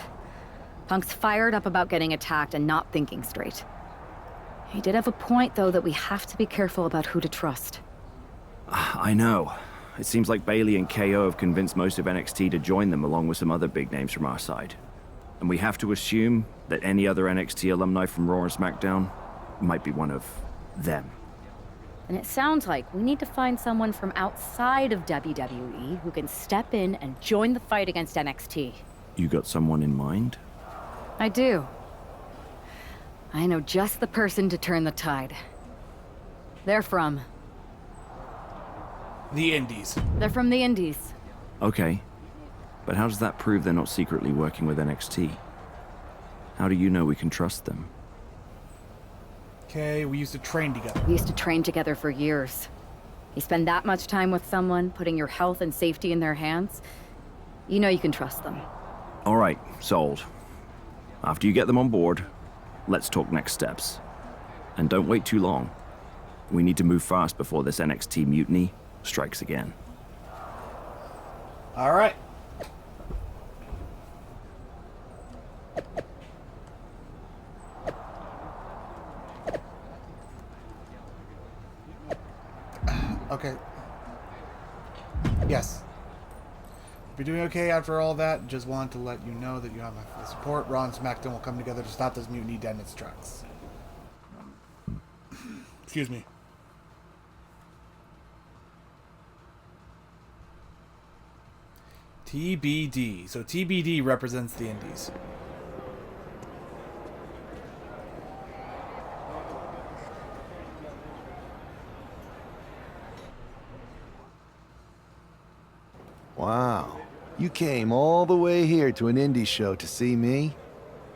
I: Punk's fired up about getting attacked and not thinking straight. He did have a point, though, that we have to be careful about who to trust.
L: I know. It seems like Bayley and KO have convinced most of NXT to join them along with some other big names from our side. And we have to assume that any other NXT alumni from Raw and SmackDown might be one of them.
I: And it sounds like we need to find someone from outside of WWE who can step in and join the fight against NXT.
L: You got someone in mind?
I: I do. I know just the person to turn the tide. They're from...
A: the Indies.
I: They're from the Indies.
L: Okay. But how does that prove they're not secretly working with NXT? How do you know we can trust them?
A: Okay, we used to train together.
I: We used to train together for years. You spend that much time with someone, putting your health and safety in their hands, you know you can trust them.
L: All right, sold. After you get them on board, let's talk next steps. And don't wait too long. We need to move fast before this NXT mutiny strikes again.
A: All right. Okay. Yes. You're doing okay after all that. Just wanted to let you know that you have my full support. Raw and SmackDown will come together to stop this mutiny dead in its tracks. Excuse me. TBD. So TBD represents the Indies.
E: Wow. You came all the way here to an indie show to see me?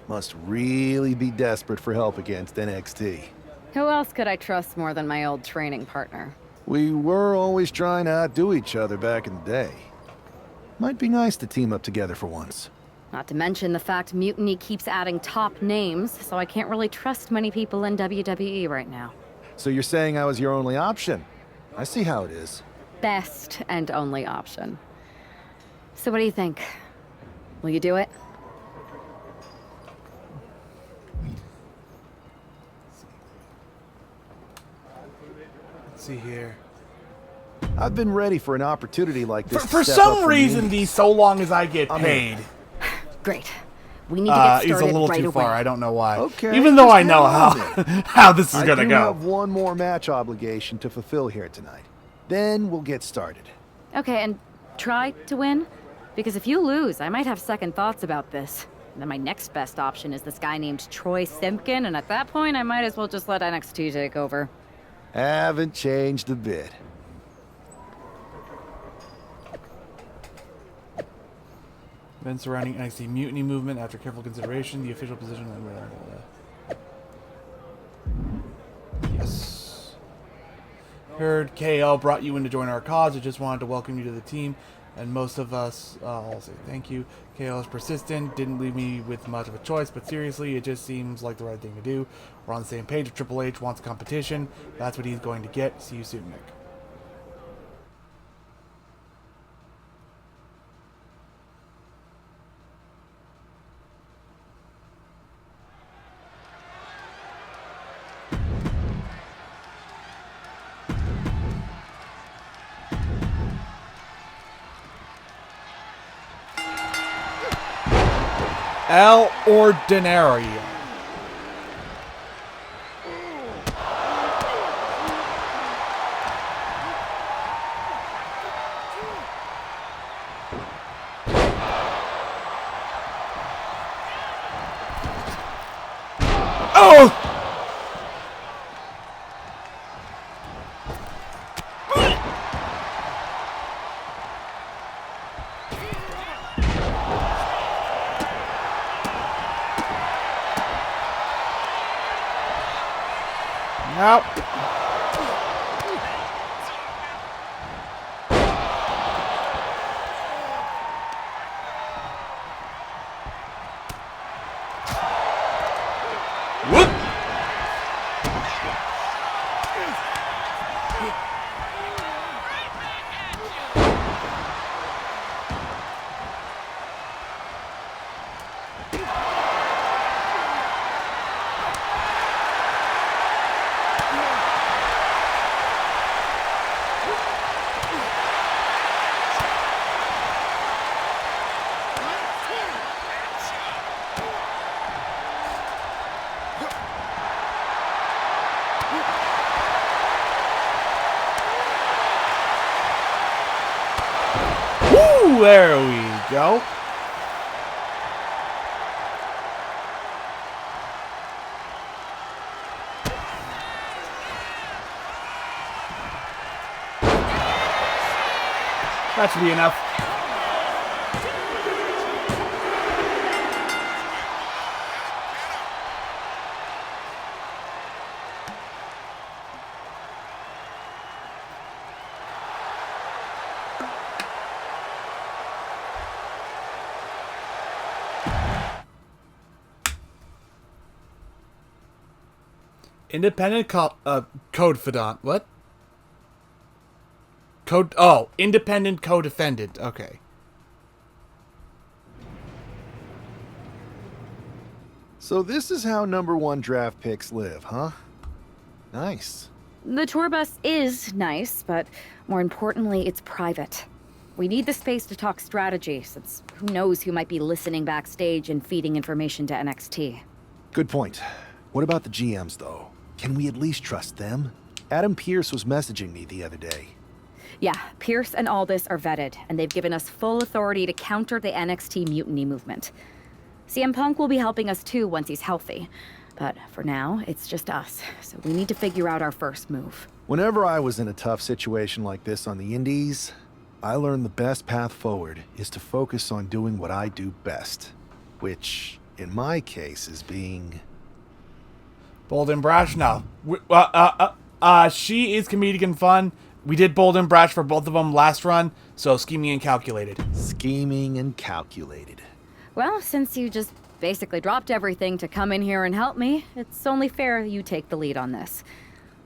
E: Must really be desperate for help against NXT.
I: Who else could I trust more than my old training partner?
E: We were always trying to outdo each other back in the day. Might be nice to team up together for once.
I: Not to mention the fact Mutiny keeps adding top names, so I can't really trust many people in WWE right now.
E: So you're saying I was your only option? I see how it is.
I: Best and only option. So what do you think? Will you do it?
A: Let's see here.
E: I've been ready for an opportunity like this.
A: For some reason, these so long as I get paid.
I: Great. We need to get started
A: He's a little
I: right
A: too
I: away.
A: far. I don't know why.
E: Okay.
A: Even though I
E: just
A: know
E: hang on
A: how this is gonna
E: I do
A: go.
E: have one more match obligation to fulfill here tonight. Then we'll get started.
I: Okay, and try to win? Because if you lose, I might have second thoughts about this. And then my next best option is this guy named Troy Simpkin, and at that point, I might as well just let NXT take over.
E: Haven't changed a bit.
A: Events surrounding NXT Mutiny movement. After careful consideration, the official position. Yes. Heard KO brought you in to join our cause. I just wanted to welcome you to the team, and most of us all say thank you. KO is persistent, didn't leave me with much of a choice, but seriously, it just seems like the right thing to do. We're on the same page. Triple H wants competition. That's what he's going to get. See you soon, Nick. El Ordinario. Oh! Nope. Whoop. Woo, there we go. That should be enough. Independent codefendant. What? Independent co-defendant. Okay.
E: So this is how #1 draft picks live, huh? Nice.
I: The tour bus is nice, but more importantly, it's private. We need the space to talk strategy, since who knows who might be listening backstage and feeding information to NXT.
E: Good point. What about the GMs, though? Can we at least trust them? Adam Pearce was messaging me the other day.
I: Yeah, Pierce and Aldis are vetted, and they've given us full authority to counter the NXT mutiny movement. CM Punk will be helping us too once he's healthy. But for now, it's just us, so we need to figure out our first move.
E: Whenever I was in a tough situation like this on the Indies, I learned the best path forward is to focus on doing what I do best. Which, in my case, is being...
A: Bold and brash? No. She is comedic and fun. We did bold and brash for both of them last run, so scheming and calculated.
E: Scheming and calculated.
I: Well, since you just basically dropped everything to come in here and help me, it's only fair you take the lead on this.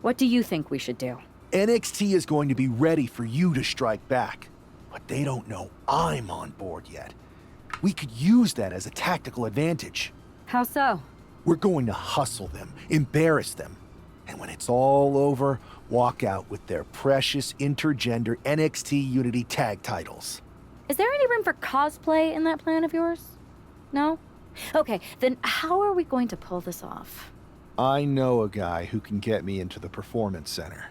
I: What do you think we should do?
E: NXT is going to be ready for you to strike back, but they don't know I'm on board yet. We could use that as a tactical advantage.
I: How so?
E: We're going to hustle them, embarrass them, and when it's all over, walk out with their precious intergender NXT Unity tag titles.
I: Is there any room for cosplay in that plan of yours? No? Okay, then how are we going to pull this off?
E: I know a guy who can get me into the Performance Center.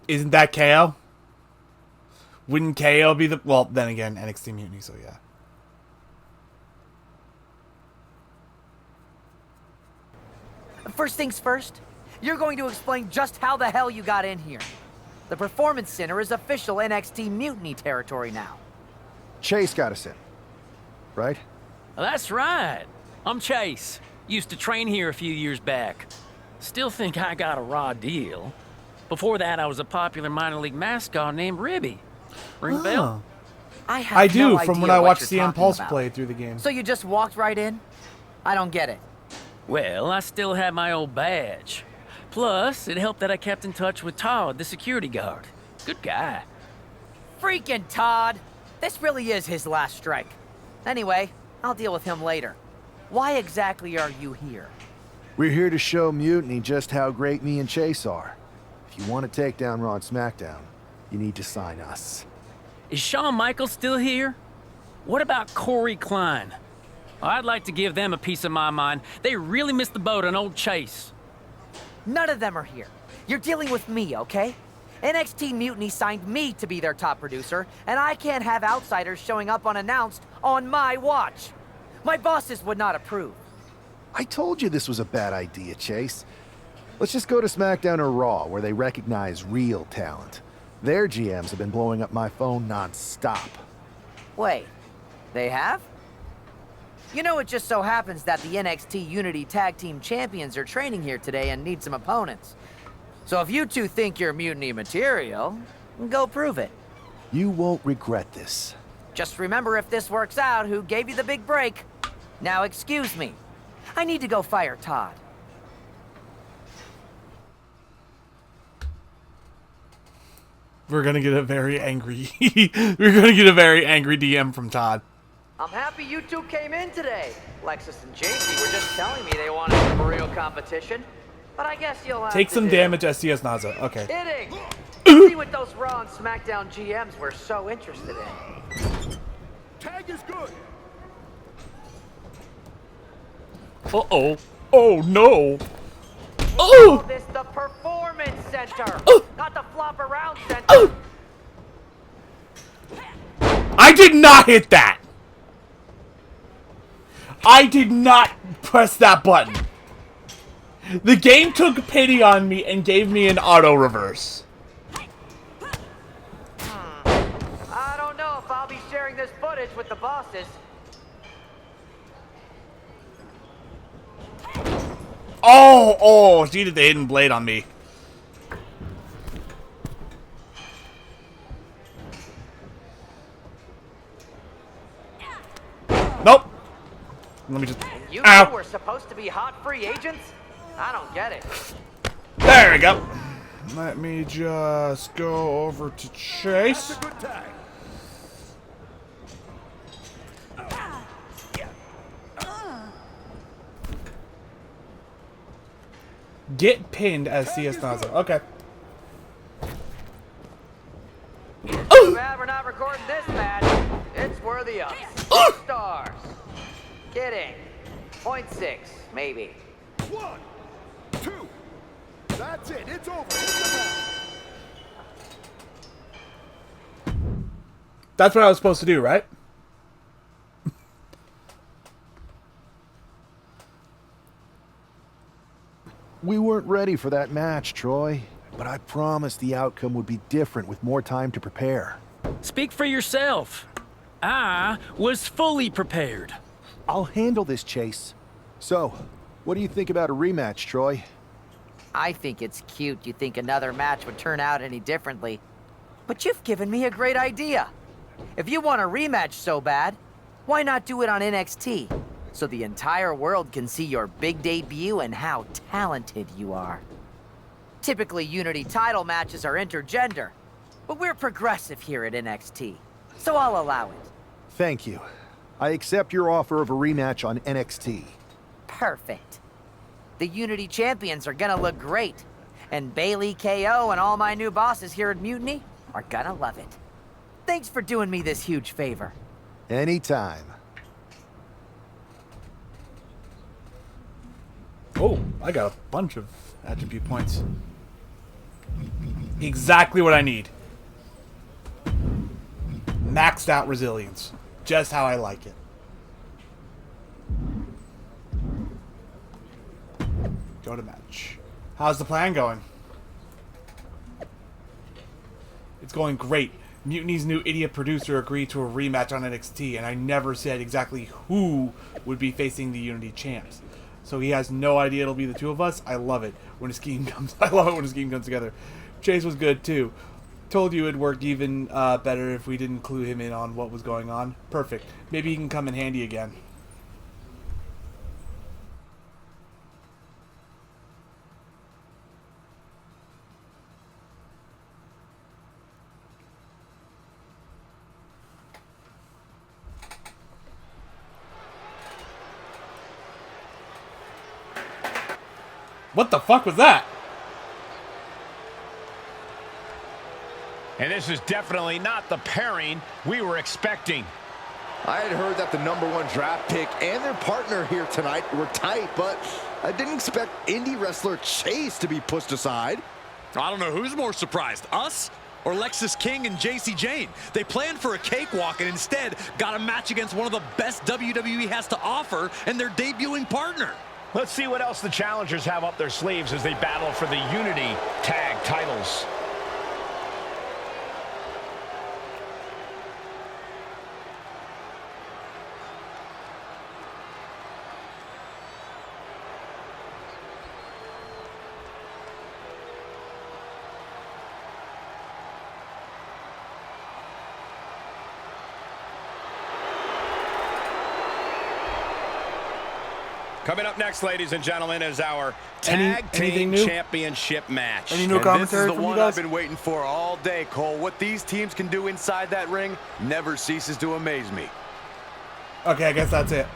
A: Isn't that KO? Wouldn't KO be the... Well, then again, NXT Mutiny, so yeah.
B: First things first, you're going to explain just how the hell you got in here. The Performance Center is official NXT Mutiny territory now.
E: Chase got us in, right?
S: That's right. I'm Chase. Used to train here a few years back. Still think I got a raw deal. Before that, I was a popular minor league mascot named Ribby. Ring bell?
A: I do, from when I watched CM Pulse
B: about.
A: play through the game.
B: So you just walked right in? I don't get it.
S: Well, I still had my old badge. Plus, it helped that I kept in touch with Todd, the security guard. Good guy.
B: Freaking Todd! This really is his last strike. Anyway, I'll deal with him later. Why exactly are you here?
E: We're here to show Mutiny just how great me and Chase are. If you want to take down Raw and SmackDown, you need to sign us.
S: Is Shawn Michaels still here? What about Corey Klein? I'd like to give them a piece of my mind. They really missed the boat on old Chase.
B: None of them are here. You're dealing with me, okay? NXT Mutiny signed me to be their top producer, and I can't have outsiders showing up unannounced on my watch. My bosses would not approve.
E: I told you this was a bad idea, Chase. Let's just go to SmackDown or Raw, where they recognize real talent. Their GMs have been blowing up my phone non-stop.
B: Wait, they have? You know, it just so happens that the NXT Unity Tag Team Champions are training here today and need some opponents. So if you two think you're Mutiny material, go prove it.
E: You won't regret this.
B: Just remember, if this works out, who gave you the big break. Now excuse me. I need to go fire Todd.
A: We're gonna get a very angry DM from Todd.
B: I'm happy you two came in today. Lexus and JC were just telling me they wanted some real competition. But I guess you'll have
A: Take
B: to
A: some
B: do.
A: damage, SCS Naza. Okay.
B: Kidding! See what those Raw and SmackDown GMs were so interested in.
F: Tag is good.
A: Uh-oh. Oh, no.
B: Oh! Call this the Performance Center, not the Flop Around Center.
A: I did not hit that. I did not press that button. The game took pity on me and gave me an auto reverse.
B: I don't know if I'll be sharing this footage with the bosses.
A: Oh, she did the hidden blade on me. Nope. Let me just.
B: You
A: Ow.
B: two were supposed to be hot free agents? I don't get it.
A: There we go. Let me just go over to Chase.
F: That's a good tag.
A: Get pinned as CS Naza. Okay.
B: Too bad we're not recording this match. It's worthy of 6 stars. Kidding. 0.6, maybe.
F: 1, 2. That's it. It's over. It's the match.
A: That's what I was supposed to do, right?
E: We weren't ready for that match, Troy. But I promised the outcome would be different with more time to prepare.
S: Speak for yourself. I was fully prepared.
E: I'll handle this, Chase. So, what do you think about a rematch, Troy?
B: I think it's cute you think another match would turn out any differently. But you've given me a great idea. If you want a rematch so bad, why not do it on NXT? So the entire world can see your big debut and how talented you are. Typically, Unity title matches are intergender, but we're progressive here at NXT, so I'll allow it.
E: Thank you. I accept your offer of a rematch on NXT.
B: Perfect. The Unity champions are gonna look great, and Bailey, KO, and all my new bosses here at Mutiny are gonna love it. Thanks for doing me this huge favor.
E: Anytime.
A: Oh, I got a bunch of attribute points. Exactly what I need. Maxed out resilience. Just how I like it. Go to match. How's the plan going? It's going great. Mutiny's new idiot producer agreed to a rematch on NXT, and I never said exactly who would be facing the Unity champs. so he has no idea it'll be the two of us. I love it when a scheme comes. I love it when a scheme comes together. Chase was good too. Told you it'd work even better if we didn't clue him in on what was going on. Perfect. Maybe he can come in handy again. What the fuck was that?
C: And this is definitely not the pairing we were expecting.
F: I had heard that the #1 draft pick and their partner here tonight were tight, but I didn't expect indie wrestler Chase to be pushed aside.
G: I don't know who's more surprised, us or Lexis King and JC Jane. They planned for a cakewalk and instead got a match against one of the best WWE has to offer and their debuting partner.
C: Let's see what else the challengers have up their sleeves as they battle for the Unity Tag titles. Coming up next, ladies and gentlemen, is our Tag Team Championship match.
A: Any new commentary
N: This is the
A: from you
N: one
A: guys?
N: I've been waiting for all day, Cole. What these teams can do inside that ring never ceases to amaze me.
A: Okay, I guess that's it.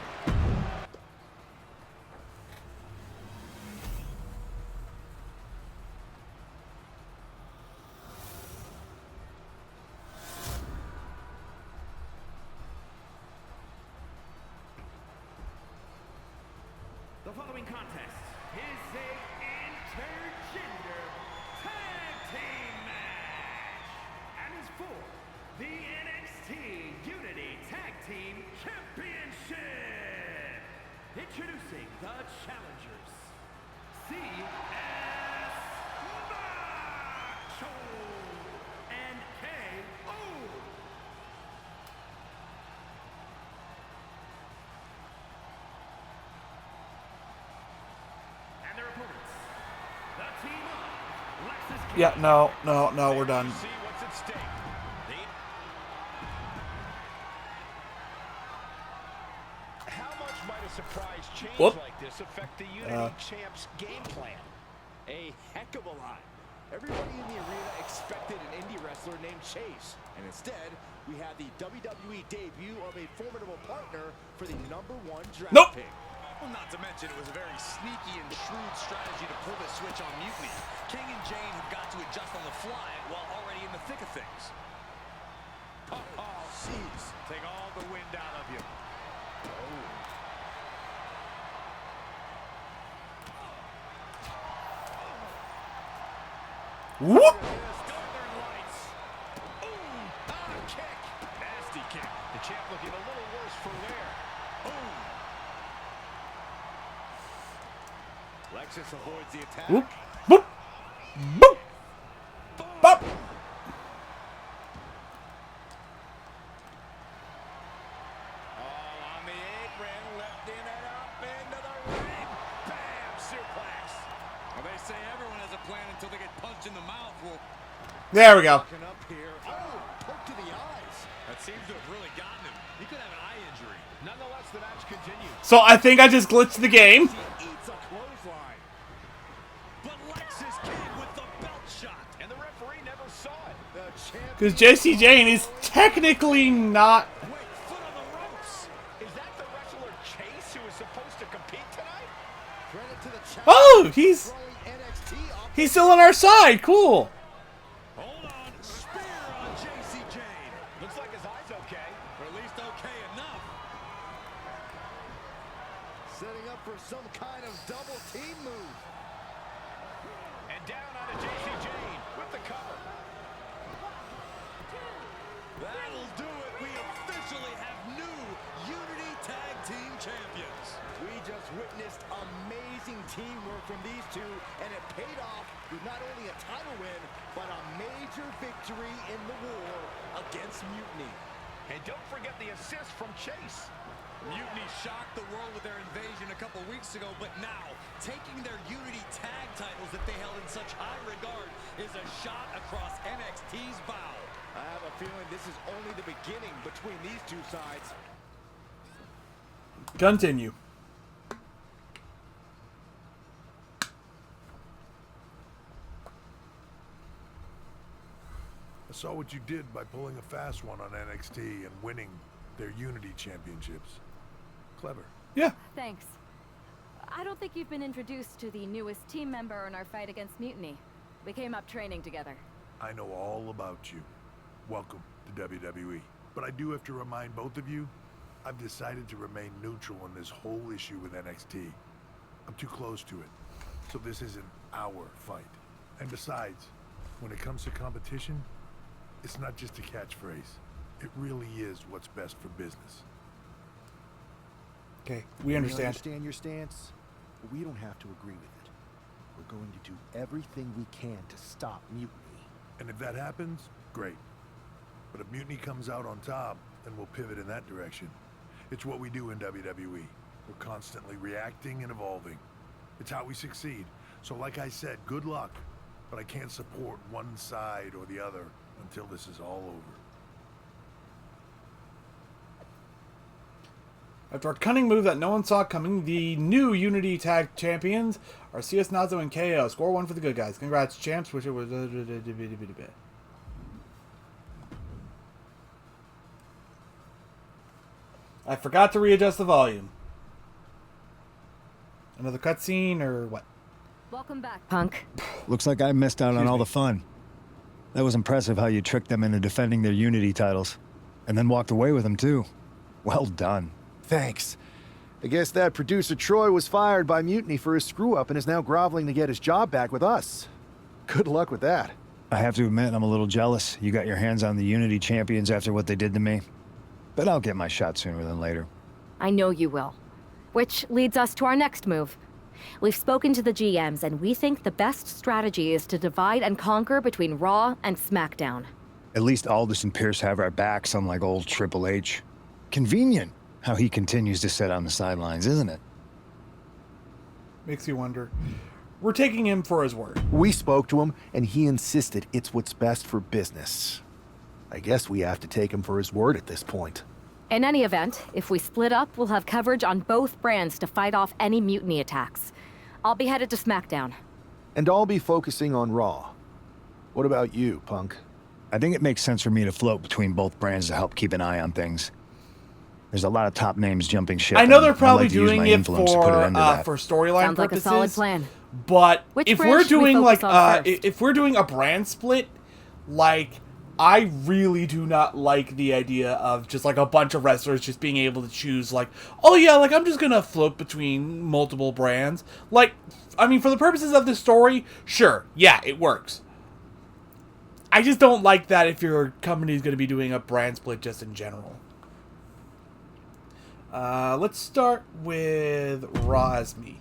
T: The following contest is a intergender tag team match and is for the NXT Unity Tag Team Championship. Introducing the challengers, CS Macho and KO. And their opponents, the team of Lexis King.
A: Yeah, no, we're done.
C: How much might a surprise change
A: Whoop.
C: like this affect the Unity Champ's game plan?
O: A heck of a lot. Everybody in the arena expected an indie wrestler named Chase, and instead, we had the WWE debut of a formidable partner for the #1 draft pick.
G: Well, not to mention, it was a very sneaky and shrewd strategy to pull the switch on Mutiny. King and Jane have got to adjust on the fly while already in the thick of things.
C: Oh, jeez. Take all the wind out of you.
A: Whoop!
C: Nasty kick. The champ looking a little worse for wear.
F: Lexis avoids the attack.
A: Whoop! Boop! Boop! Bop!
C: On the apron, lifting it up into the ring. Bam! Suplex.
G: Well, they say everyone has a plan until they get punched in the mouth. Well,
A: There we go.
F: Up here. Oh, poke to the eyes.
G: that seems to have really gotten him. He could have an eye injury.
C: Nonetheless, the match continues.
A: So I think I just glitched the game.
C: Eats a clothesline. But Lexis King with the belt shot. And the referee never saw it. The champ.
A: Because JC Jane is technically not.
C: Wait, foot on the ropes. Is that the wrestler Chase who is supposed to compete tonight?
F: Credit to the champ.
A: Oh, he's still on our side. Cool.
C: Hold on. Spear on JC Jane. Looks like his eye's okay.
G: Or at least okay enough.
F: Setting up for some kind of double team move.
C: And down on a JC Jane with the cover.
G: That'll do it. We officially have new Unity Tag Team Champions.
F: We just witnessed amazing teamwork from these two, and it paid off with not only a title win, but a major victory in the war against Mutiny.
C: And don't forget the assist from Chase.
G: Mutiny shocked the world with their invasion a couple couple weeks ago, but now taking their Unity tag titles that they held in such high regard is a shot across NXT's bow.
F: I have a feeling this is only the beginning between these two sides.
A: Continue.
H: I saw what you did by pulling a fast one on NXT and winning their Unity championships. Clever.
A: Yeah.
I: Thanks. I don't think you've been introduced to the newest team member in our fight against Mutiny. We came up training together.
H: I know all about you. Welcome to WWE. But I do have to remind both of you, I've decided to remain neutral in this whole issue with NXT. I'm too close to it. So this isn't our fight. And besides, when it comes to competition, it's not just a catchphrase. It really is what's best for business.
A: Okay, we understand.
E: We understand your stance, but we don't have to agree with it. We're going to do everything we can to stop Mutiny.
H: And if that happens, great. But if Mutiny comes out on top, then we'll pivot in that direction. It's what we do in WWE. We're constantly reacting and evolving. It's how we succeed. So like I said, good luck. But I can't support one side or the other until this is all over.
A: After a cunning move that no one saw coming, the new Unity Tag Champions are CS Nazo and KO. Score 1 for the good guys. Congrats, champs. Wish it was... I forgot to readjust the volume. Another cutscene or what?
I: Welcome back, punk.
M: Looks like I missed out on all the fun. That was impressive how you tricked them into defending their Unity titles. And then walked away with them, too. Well done.
E: Thanks. I guess that producer Troy was fired by Mutiny for his screw-up and is now groveling to get his job back with us. Good luck with that.
M: I have to admit, I'm a little jealous. You got your hands on the Unity champions after what they did to me. But I'll get my shot sooner than later.
I: I know you will. Which leads us to our next move. We've spoken to the GMs, and we think the best strategy is to divide and conquer between Raw and SmackDown.
M: At least Aldous and Pierce have our backs, unlike old Triple H. Convenient how he continues to sit on the sidelines, isn't it?
A: Makes you wonder. We're taking him for his word.
E: We spoke to him, and he insisted it's what's best for business. I guess we have to take him for his word at this point.
I: In any event, if we split up, we'll have coverage on both brands to fight off any Mutiny attacks. I'll be headed to SmackDown.
E: And I'll be focusing on Raw. What about you, Punk?
M: I think it makes sense for me to float between both brands to help keep an eye on things. There's a lot of top names jumping ship.
A: I know they're probably
M: I'd like to use
A: doing
M: my
A: it
M: influence to put an end to that.
A: for storyline
I: Sounds like a
A: purposes.
I: solid plan.
A: But
I: Which
A: if
I: brand
A: we're
I: should we
A: doing
I: focus
A: like
I: on first?
A: if we're doing a brand split, like I really do not like the idea of just like a bunch of wrestlers just being able to choose like, oh yeah, like I'm just gonna float between multiple brands. Like, I mean, for the purposes of this story, sure, yeah, it works. I just don't like that if your company is going to be doing a brand split just in general. Let's start with Raw as me.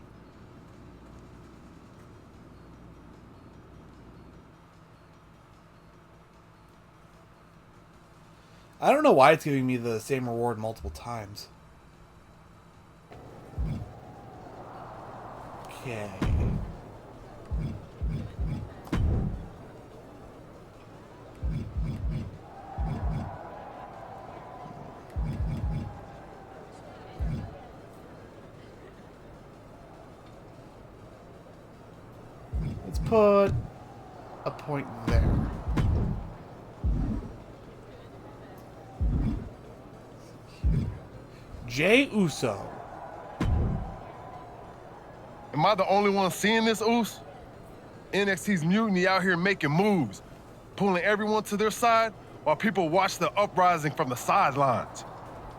A: I don't know why it's giving me the same reward multiple times. Okay. Let's put a point there. Jey Uso.
U: Am I the only one seeing this, Uso? NXT's Mutiny out here making moves, pulling everyone to their side while people watch the uprising from the sidelines.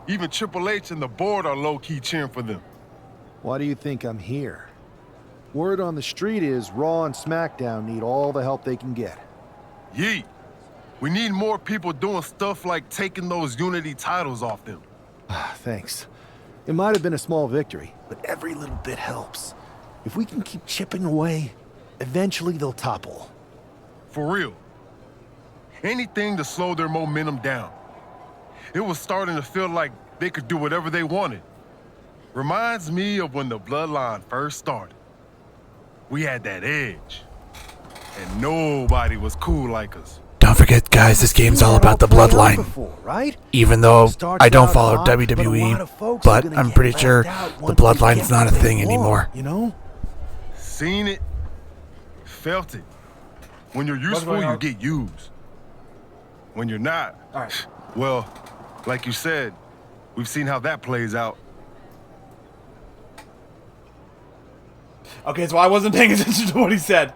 U: Even Triple H and the board are low-key cheering for them.
E: Why do you think I'm here? Word on the street is Raw and SmackDown need all the help they can get.
U: Yeet. We need more people doing stuff like taking those Unity titles off them.
E: Thanks. It might have been a small victory, but every little bit helps. If we can keep chipping away, eventually they'll topple.
U: For real. Anything to slow their momentum down. It was starting to feel like they could do whatever they wanted. Reminds me of when the bloodline first started. We had that edge. And nobody was cool like us.
A: Don't forget, guys, this game's all about the bloodline.
E: Right?
A: Even though
E: Starts
A: I don't
E: out
A: follow
E: hot, but a lot
A: WWE,
E: of folks are
A: but
E: gonna
A: I'm
E: get
A: pretty
E: left
A: sure
E: out
A: the
E: once they
A: bloodline's
E: get
A: not a
E: what they
A: thing
E: want,
A: anymore.
E: You know?
U: Seen it, felt it. When you're useful,
A: going
U: you
A: on?
U: get used. When you're not,
A: All right.
U: well, like you said, we've seen how that plays out.
A: Okay, so I wasn't paying attention to what he said.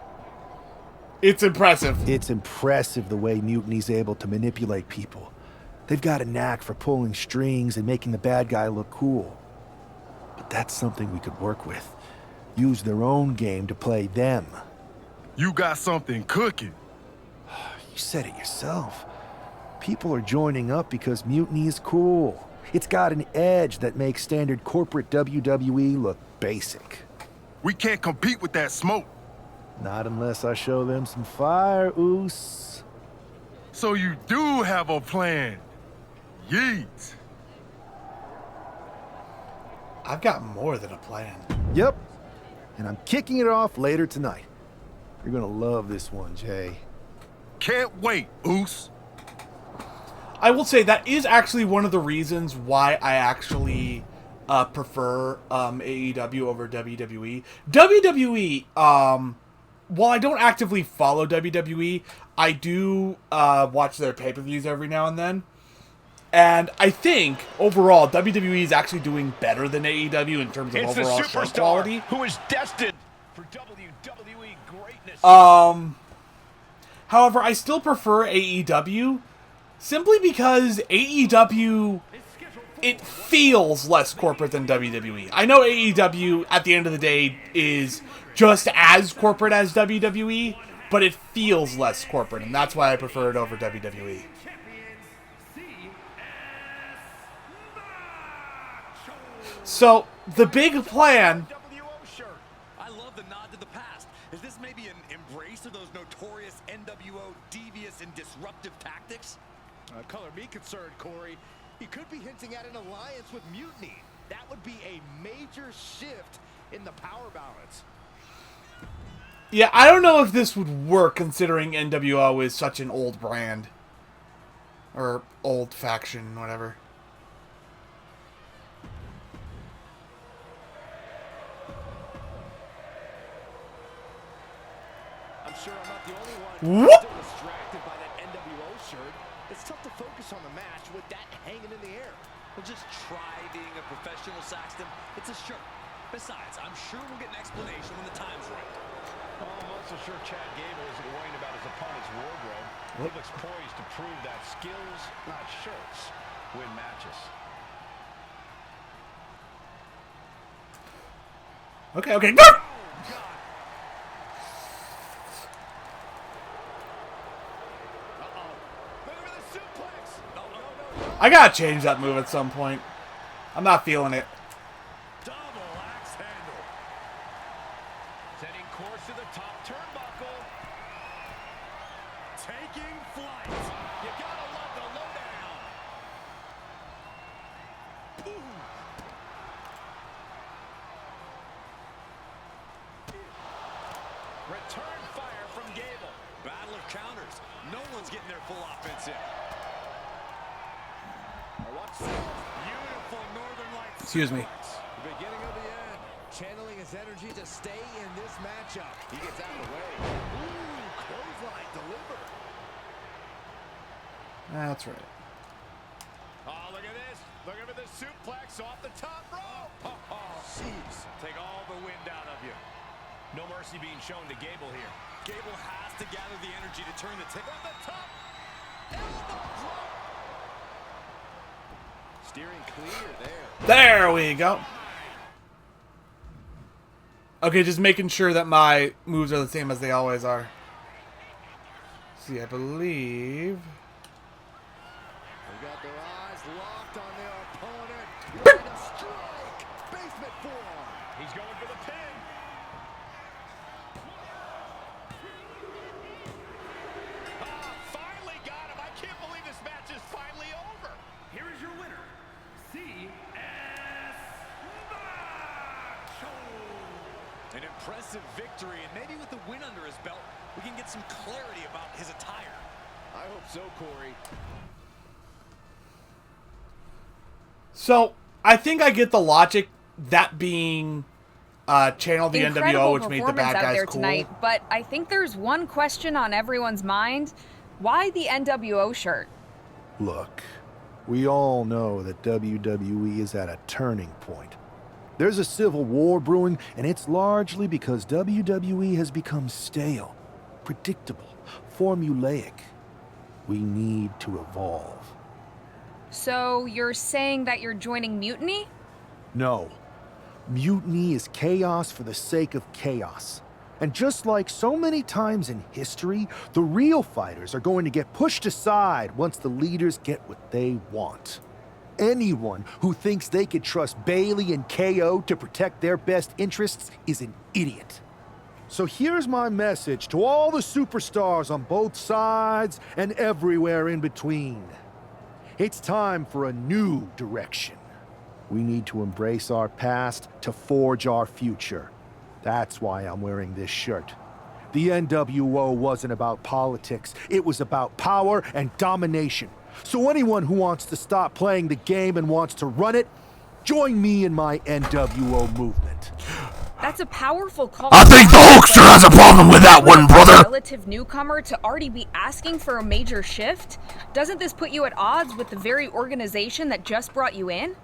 A: It's impressive.
E: It's impressive the way Mutiny's able to manipulate people. They've got a knack for pulling strings and making the bad guy look cool. But that's something we could work with. Use their own game to play them.
U: You got something cooking.
E: You said it yourself. People are joining up because Mutiny is cool. It's got an edge that makes standard corporate WWE look basic.
U: We can't compete with that smoke.
E: Not unless I show them some fire, Oos.
U: So you do have a plan. Yeet.
A: I've got more than a plan.
E: Yep. And I'm kicking it off later tonight. You're gonna love this one, Jay.
U: Can't wait, Oos.
A: I will say that is actually one of the reasons why I actually prefer AEW over WWE. WWE, while I don't actively follow WWE, I do watch their pay-per-views every now and then. And I think, overall, WWE is actually doing better than AEW in terms of
C: It's
A: overall
C: the
A: show
C: superstar
A: quality.
C: who is destined for WWE greatness.
A: However, I still prefer AEW simply because AEW, it feels less corporate than WWE. I know AEW, at the end of the day, is just as corporate as WWE, but it feels less corporate, and that's why I prefer it over WWE. So, the big plan...
G: I love the nod to the past. Is this maybe an embrace of those notorious NWO devious and disruptive tactics?
F: Color me concerned, Corey. He could be hinting at an alliance with Mutiny. That would be a major shift in the power balance.
A: Yeah, I don't know if this would work considering NWO is such an old brand. Or old faction, whatever.
F: I'm sure I'm not the only one
A: Whoop!
F: still distracted by that NWO shirt. It's tough to focus on the match with that hanging in the air.
G: Well, just try being a professional, Saxton. It's a shirt. Besides, I'm sure we'll get an explanation when the time's right.
C: Well, I'm also sure Chad Gable isn't worrying about his opponent's wardrobe. He looks poised to prove that skills, not shirts, win matches.
A: Okay, okay. No! I gotta change that move at some point. I'm not feeling it.
C: Double axe handle. Setting course to the top turnbuckle. Taking flight. You gotta love the lowdown. Boom. Return fire from Gable.
G: Battle of counters. No one's getting their full offense in.
C: Beautiful Northern Lights.
A: Excuse me.
F: The beginning of the end. Channeling his energy to stay in this matchup. He gets out of the way. Ooh, clothesline delivered.
A: That's right.
C: Oh, look at this. Looking for the suplex off the top rope. Oh, jeez. Take all the wind out of you. No mercy being shown to Gable here.
G: Gable has to gather the energy to turn the tip. On the top. Elbow drop.
F: Steering clear there.
A: There we go. Okay, just making sure that my moves are the same as they always are. See, I believe...
F: They got their eyes locked on their opponent. Ready to strike. Basement forearm.
C: He's going for the pin. Finally got him. I can't believe this match is finally over.
T: Here is your winner, C.S.
G: An impressive victory, and maybe with the win under his belt, we can get some clarity about his attire.
O: I hope so, Corey.
A: So, I think I get the logic, that being channel the
K: Incredible
A: NWO, which made the
K: performance
A: bad
K: out
A: guys
K: there
A: cool.
K: tonight, but I think there's one question on everyone's mind. Why the NWO shirt?
E: Look, we all know that WWE is at a turning point. There's a civil war brewing, and it's largely because WWE has become stale, predictable, formulaic. We need to evolve.
K: So you're saying that you're joining Mutiny?
E: No. Mutiny is chaos for the sake of chaos. And just like so many times in history, the real fighters are going to get pushed aside once the leaders get what they want. Anyone who thinks they could trust Bailey and KO to protect their best interests is an idiot. So here's my message to all the superstars on both sides and everywhere in between. It's time for a new direction. We need to embrace our past to forge our future. That's why I'm wearing this shirt. The NWO wasn't about politics. It was about power and domination. So anyone who wants to stop playing the game and wants to run it, join me in my NWO movement.
K: That's a powerful call.
E: I think the Hulkster has a problem with that one, brother.
K: A relative newcomer to already be asking for a major shift? Doesn't this put you at odds with the very organization that just brought you in?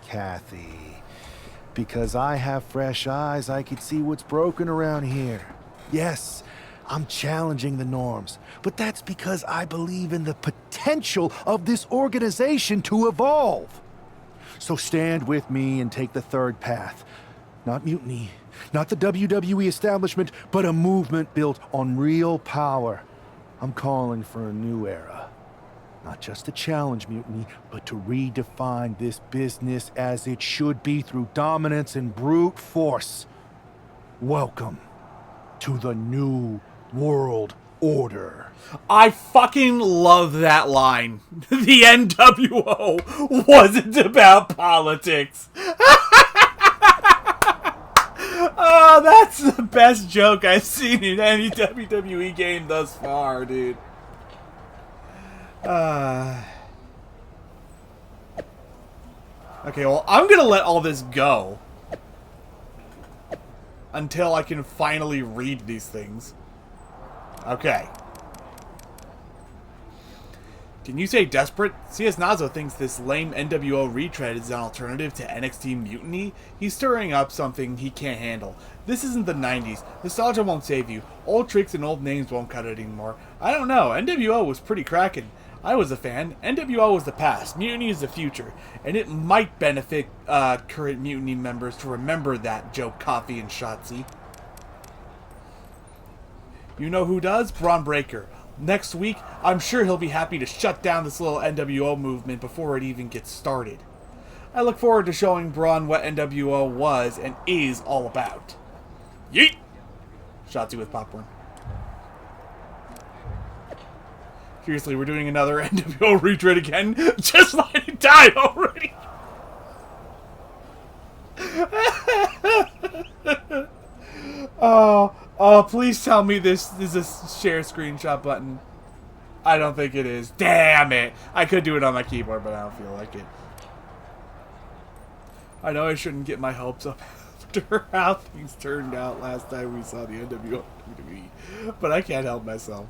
E: Kathy, because I have fresh eyes, I can see what's broken around here. Yes, I'm challenging the norms, but that's because I believe in the potential of this organization to evolve. So stand with me and take the third path. Not mutiny, not the WWE establishment, but a movement built on real power. I'm calling for a new era. Not just to challenge mutiny, but to redefine this business as it should be through dominance and brute force. Welcome to the new world order.
A: I fucking love that line. The NWO wasn't about politics. Oh, that's the best joke I've seen in any WWE game thus far, dude. Okay, well, I'm gonna let all this go until I can finally read these things. Okay. Can you say desperate? CS Nazo thinks this lame NWO retread is an alternative to NXT Mutiny. He's stirring up something he can't handle. This isn't the 90s. Nostalgia won't save you. Old tricks and old names won't cut it anymore. I don't know. NWO was pretty cracking. I was a fan. NWO was the past. Mutiny is the future. And it might benefit current Mutiny members to remember that, Joe Coffey and Shotzi. You know who does? Braun Breaker. Next week, I'm sure he'll be happy to shut down this little NWO movement before it even gets started. I look forward to showing Braun what NWO was and is all about. Yeet! Shotzi with popcorn. Seriously, we're doing another NWO retread again? Just let it die already! Oh, please tell me this is a share screenshot button. I don't think it is. Damn it! I could do it on my keyboard, but I don't feel like it. I know I shouldn't get my hopes up after how things turned out last time we saw the NWO WWE, but I can't help myself.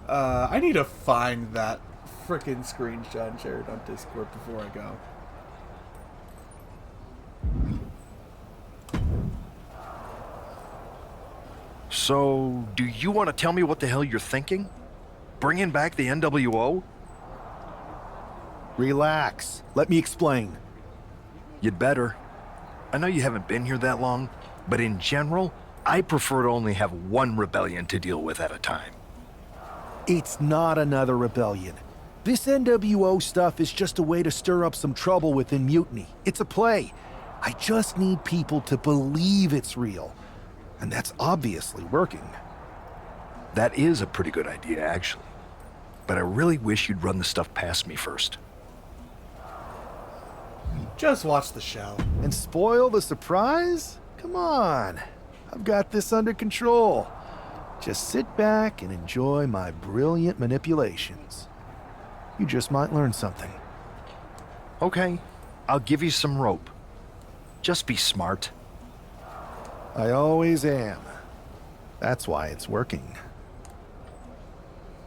A: I need to find that frickin' screenshot and share it on Discord before I go.
D: So, do you want to tell me what the hell you're thinking? Bringing back the NWO?
E: Relax. Let me explain.
D: You'd better. I know you haven't been here that long, but in general, I prefer to only have one rebellion to deal with at a time.
E: It's not another rebellion. This NWO stuff is just a way to stir up some trouble within Mutiny. It's a play. I just need people to believe it's real. And that's obviously working.
D: That is a pretty good idea, actually. But I really wish you'd run the stuff past me first.
A: Just watch the show.
E: And spoil the surprise? Come on. I've got this under control. Just sit back and enjoy my brilliant manipulations. You just might learn something.
D: Okay, I'll give you some rope. Just be smart.
E: I always am. That's why it's working.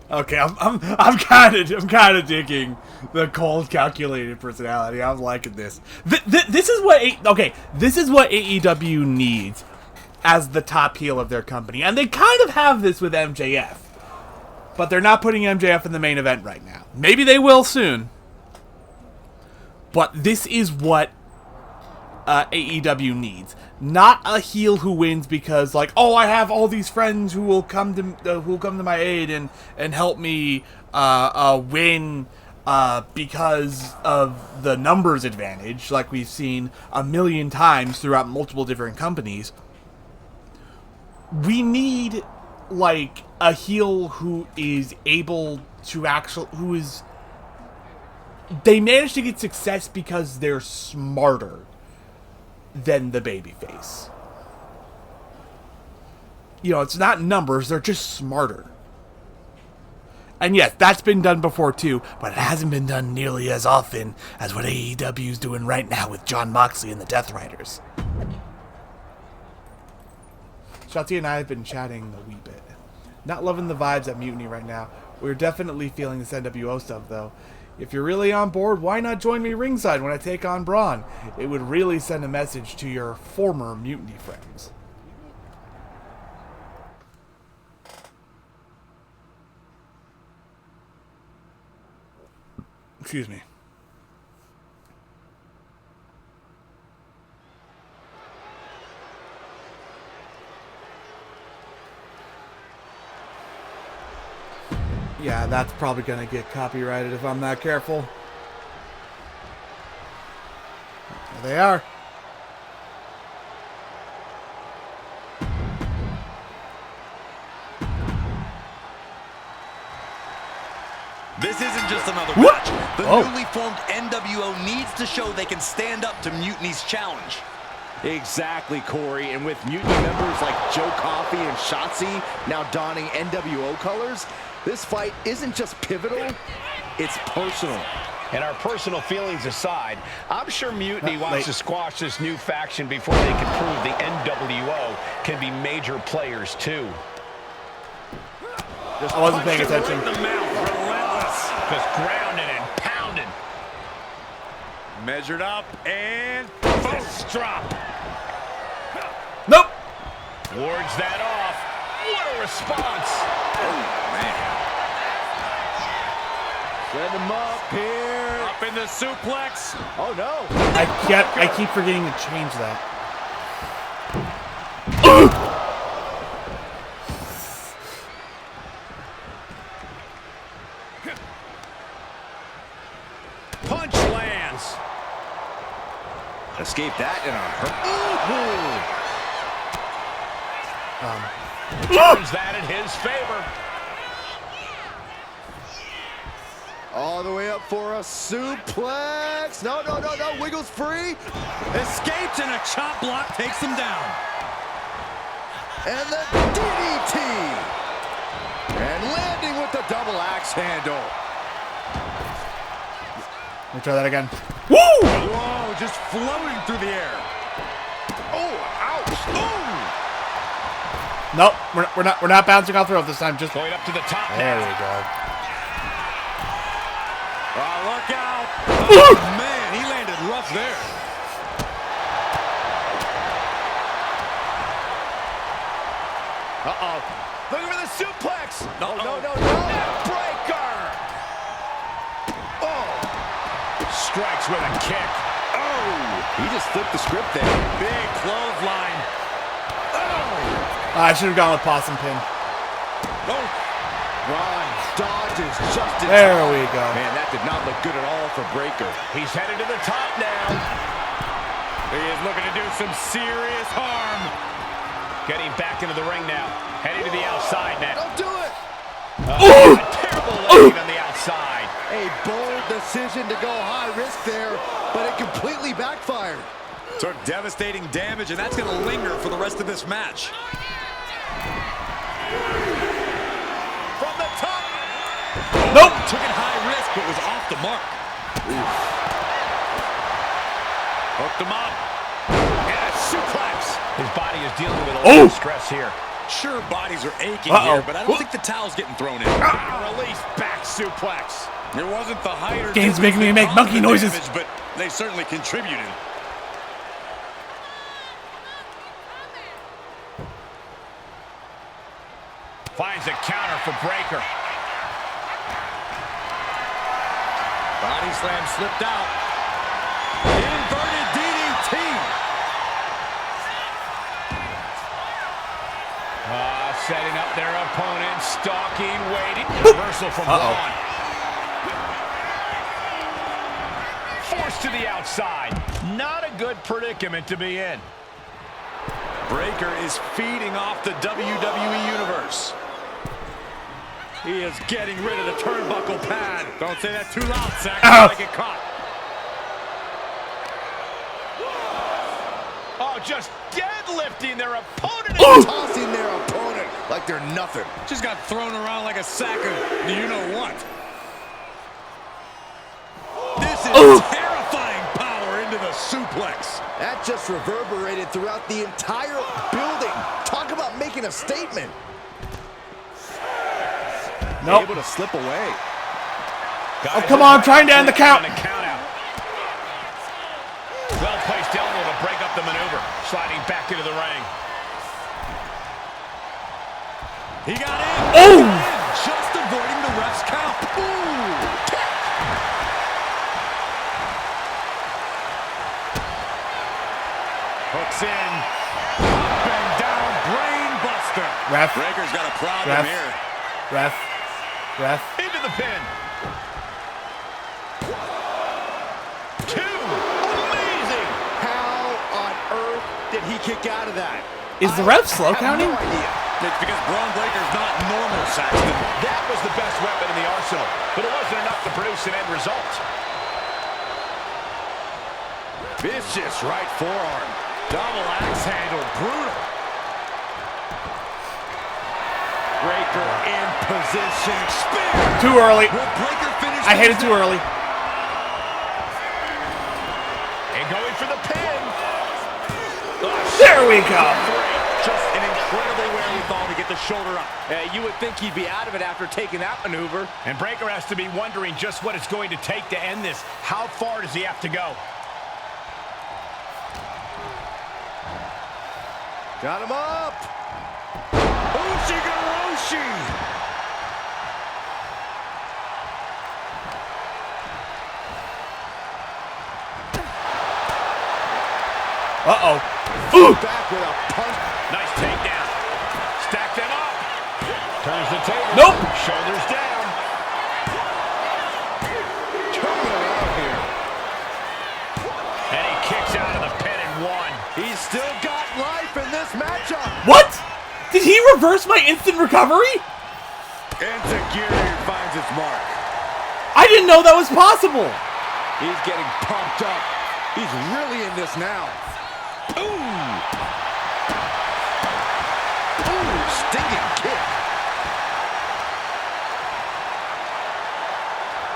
A: Okay, I'm kind of digging the cold, calculated personality. I'm liking this. This is what this is what AEW needs as the top heel of their company, and they kind of have this with MJF, but they're not putting MJF in the main event right now. Maybe they will soon, but this is what AEW needs. Not a heel who wins because, like, oh, I have all these friends who will come to my aid and help me win because of the numbers advantage, like we've seen a million times throughout multiple different companies. We need, like, a heel who is able to they manage to get success because they're smarter than the babyface. You know, it's not numbers, they're just smarter. And yes, that's been done before too, but it hasn't been done nearly as often as what AEW is doing right now with Jon Moxley and the Death Riders. Shotzi and I have been chatting a wee bit. Not loving the vibes at Mutiny right now. We're definitely feeling this NWO stuff though. If you're really on board, why not join me ringside when I take on Braun? It would really send a message to your former Mutiny friends. Excuse me. Yeah, that's probably going to get copyrighted if I'm not careful. There they are.
G: This isn't just another match. The newly formed NWO needs to show they can stand up to Mutiny's challenge.
N: Exactly, Corey. And with Mutiny members like Joe Coffey and Shotzi now donning NWO colors, this fight isn't just pivotal, it's personal.
C: And our personal feelings aside, I'm sure Mutiny wants to squash this new faction before they can prove the NWO can be major players too.
A: I wasn't paying attention.
C: Right in the mouth, relentless. Just grounding and pounding.
G: Measured up and
C: fist drop.
A: Nope.
C: Wards that off. What a response.
G: Oh, man.
N: Set him up here.
G: Up in the suplex.
N: Oh, no.
A: I keep forgetting to change that.
G: Punch lands. Escape that in a
C: turns that in his favor.
N: All the way up for a suplex. No. Wiggles free.
G: Escapes and a chop block takes him down.
N: And the DDT. And landing with the double axe handle.
A: Let me try that again. Woo!
G: Whoa, just floating through the air. Oh, ouch. Oh!
A: Nope, we're not bouncing off the rope this time. Just
C: going up to the top.
A: There we go.
G: Oh, look out. Oh, man, he landed rough there.
N: Uh-oh. Looking for the suplex. No. Breaker. Oh.
C: Strikes with a kick.
N: Oh. He just flipped the script there.
G: Big clothesline.
N: Oh.
A: I should have gone with Possum Pin.
N: Oh. Ron dodges just in
A: There
N: time.
A: we go.
N: Man, that did not look good at all for Breaker.
C: He's headed to the top now.
G: He is looking to do some serious harm.
C: Getting back into the ring now. Heading to the outside net.
N: Don't do it.
C: A terrible landing on the outside.
F: A bold decision to go high risk there, but it completely backfired.
G: Took devastating damage, and that's going to linger for the rest of this match.
C: From the top.
A: Nope.
G: Took it high risk, but was off the mark.
C: Hooked him up. And a suplex. His body is dealing with a lot of stress here.
G: Sure, bodies are aching here, but I don't think the towel's getting thrown in.
C: Release back suplex.
G: It wasn't the height or
A: Game's
G: distance
A: making me
G: that
A: make
G: caused
A: monkey
G: the
A: noises.
G: damage, but they certainly contributed.
C: Finds a counter for Breaker.
G: Body slam slipped out. Inverted DDT.
C: Setting up their opponent, stalking, waiting. Reversal from Braun. Forced to the outside. Not a good predicament to be in.
G: Breaker is feeding off the WWE Universe. He is getting rid of the turnbuckle pad. Don't say that too loud, Zach. You might get caught.
C: Oh, just deadlifting their opponent.
F: Tossing their opponent like they're nothing.
G: Just got thrown around like a sack of you-know-what. This is terrifying power into the suplex.
F: That just reverberated throughout the entire building. Talk about making a statement.
A: Nope.
F: Able to slip away.
A: Oh, come on, I'm trying to end the count.
C: Well-placed elbow to break up the maneuver. Sliding back into the ring.
G: He got in. Just avoiding the ref's count. Hooks in. Up and down. Brain buster.
A: Ref.
G: Breaker's got a problem here.
A: Ref.
C: Into the pin. 2. Amazing.
F: How on earth did he kick out of that?
A: Is the ref slow counting?
F: No idea.
G: It's because Braun Breaker's not normal, Saxton.
C: That was the best weapon in the arsenal, but it wasn't enough to produce an end result.
G: Vicious right forearm. Double axe handle. Brutal. Breaker in position. Spear.
A: Too early.
G: Will Breaker finish?
A: I hit it too early.
C: And going for the pin.
A: There we go.
G: Just an incredible wherewithal to get the shoulder up.
N: You would think he'd be out of it after taking that maneuver.
C: And Breaker has to be wondering just what it's going to take to end this. How far does he have to go?
F: Got him up.
G: Ushigoroshi.
F: Back with a punch.
C: Nice takedown. Stack them up. Turns the table.
A: Nope.
C: Shoulders down.
F: Turning around here.
C: And he kicks out of the pin and 1.
F: He's still got life in this matchup.
A: What? Did he reverse my instant recovery?
G: Enziguri finds its mark.
A: I didn't know that was possible.
F: He's getting pumped up. He's really in this now. Stinging kick.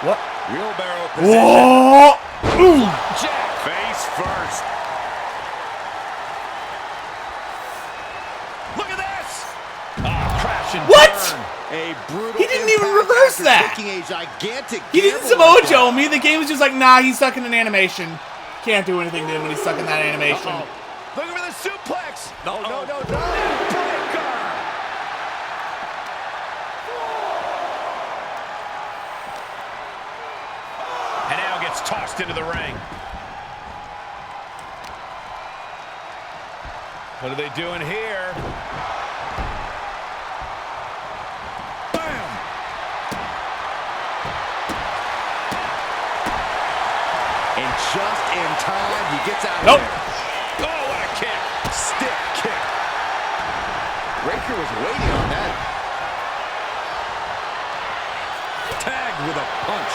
A: What?
G: Wheelbarrow position.
A: Whoa!
G: Jack face first.
C: Look at this! Crash and
A: What?
C: burn.
F: A brutal.
A: He didn't even
F: impact
A: reverse
F: after
A: that.
F: taking a gigantic
A: He didn't
F: gamble
A: Samoa
F: like that.
A: Joe me. The game was just like, nah, he's stuck in an animation. Can't do anything to him when he's stuck in that animation.
C: Looking for the suplex.
F: No.
C: Breaker. And now gets tossed into the ring. What are they doing here?
G: Bam!
F: And just in time, he gets out of
A: Nope.
F: there.
C: Oh, what a kick.
F: Stiff kick. Breaker was waiting on that.
G: Tagged with a punch.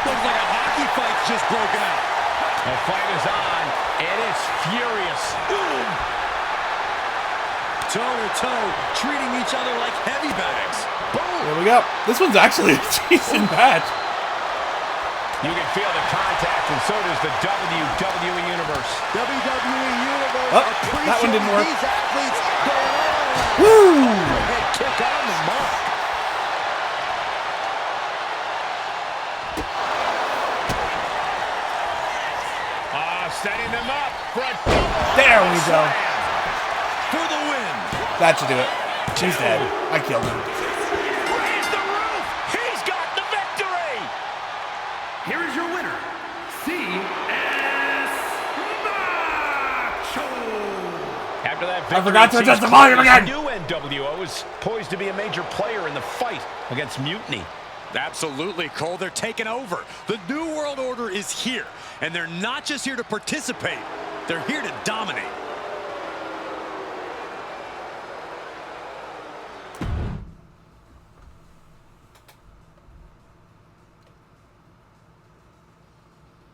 G: Looks like a hockey fight's just broken out.
C: The fight is on, and it's furious.
G: Toe-to-toe, treating each other like heavy bags. Boom!
A: There we go. This one's actually a decent match.
C: You can feel the contact, and so does the WWE Universe.
F: WWE Universe.
A: Oh, that one didn't work.
F: These athletes going on.
A: Woo!
F: Head kick on the mark.
C: Setting them up for a
A: There we go.
G: For the win.
A: That should do it. He's dead. I killed him.
C: Raise the roof. He's got the victory.
T: Here is your winner, C.S. Macho.
C: After that victory,
A: I forgot to adjust the volume again.
C: New NWO is poised to be a major player in the fight against Mutiny.
G: Absolutely, Cole. They're taking over. The New World Order is here, and they're not just here to participate. They're here to dominate.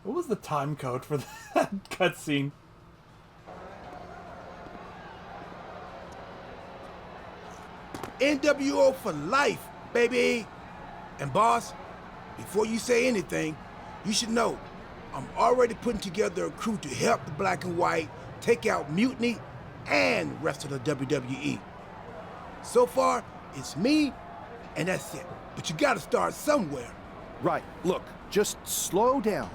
A: What was the time code for that cutscene?
J: NWO for life, baby. And boss, before you say anything, you should know I'm already putting together a crew to help the Black and White take out Mutiny and rest of the WWE. So far, it's me, and that's it. But you gotta start somewhere.
E: Right. Look, just slow down.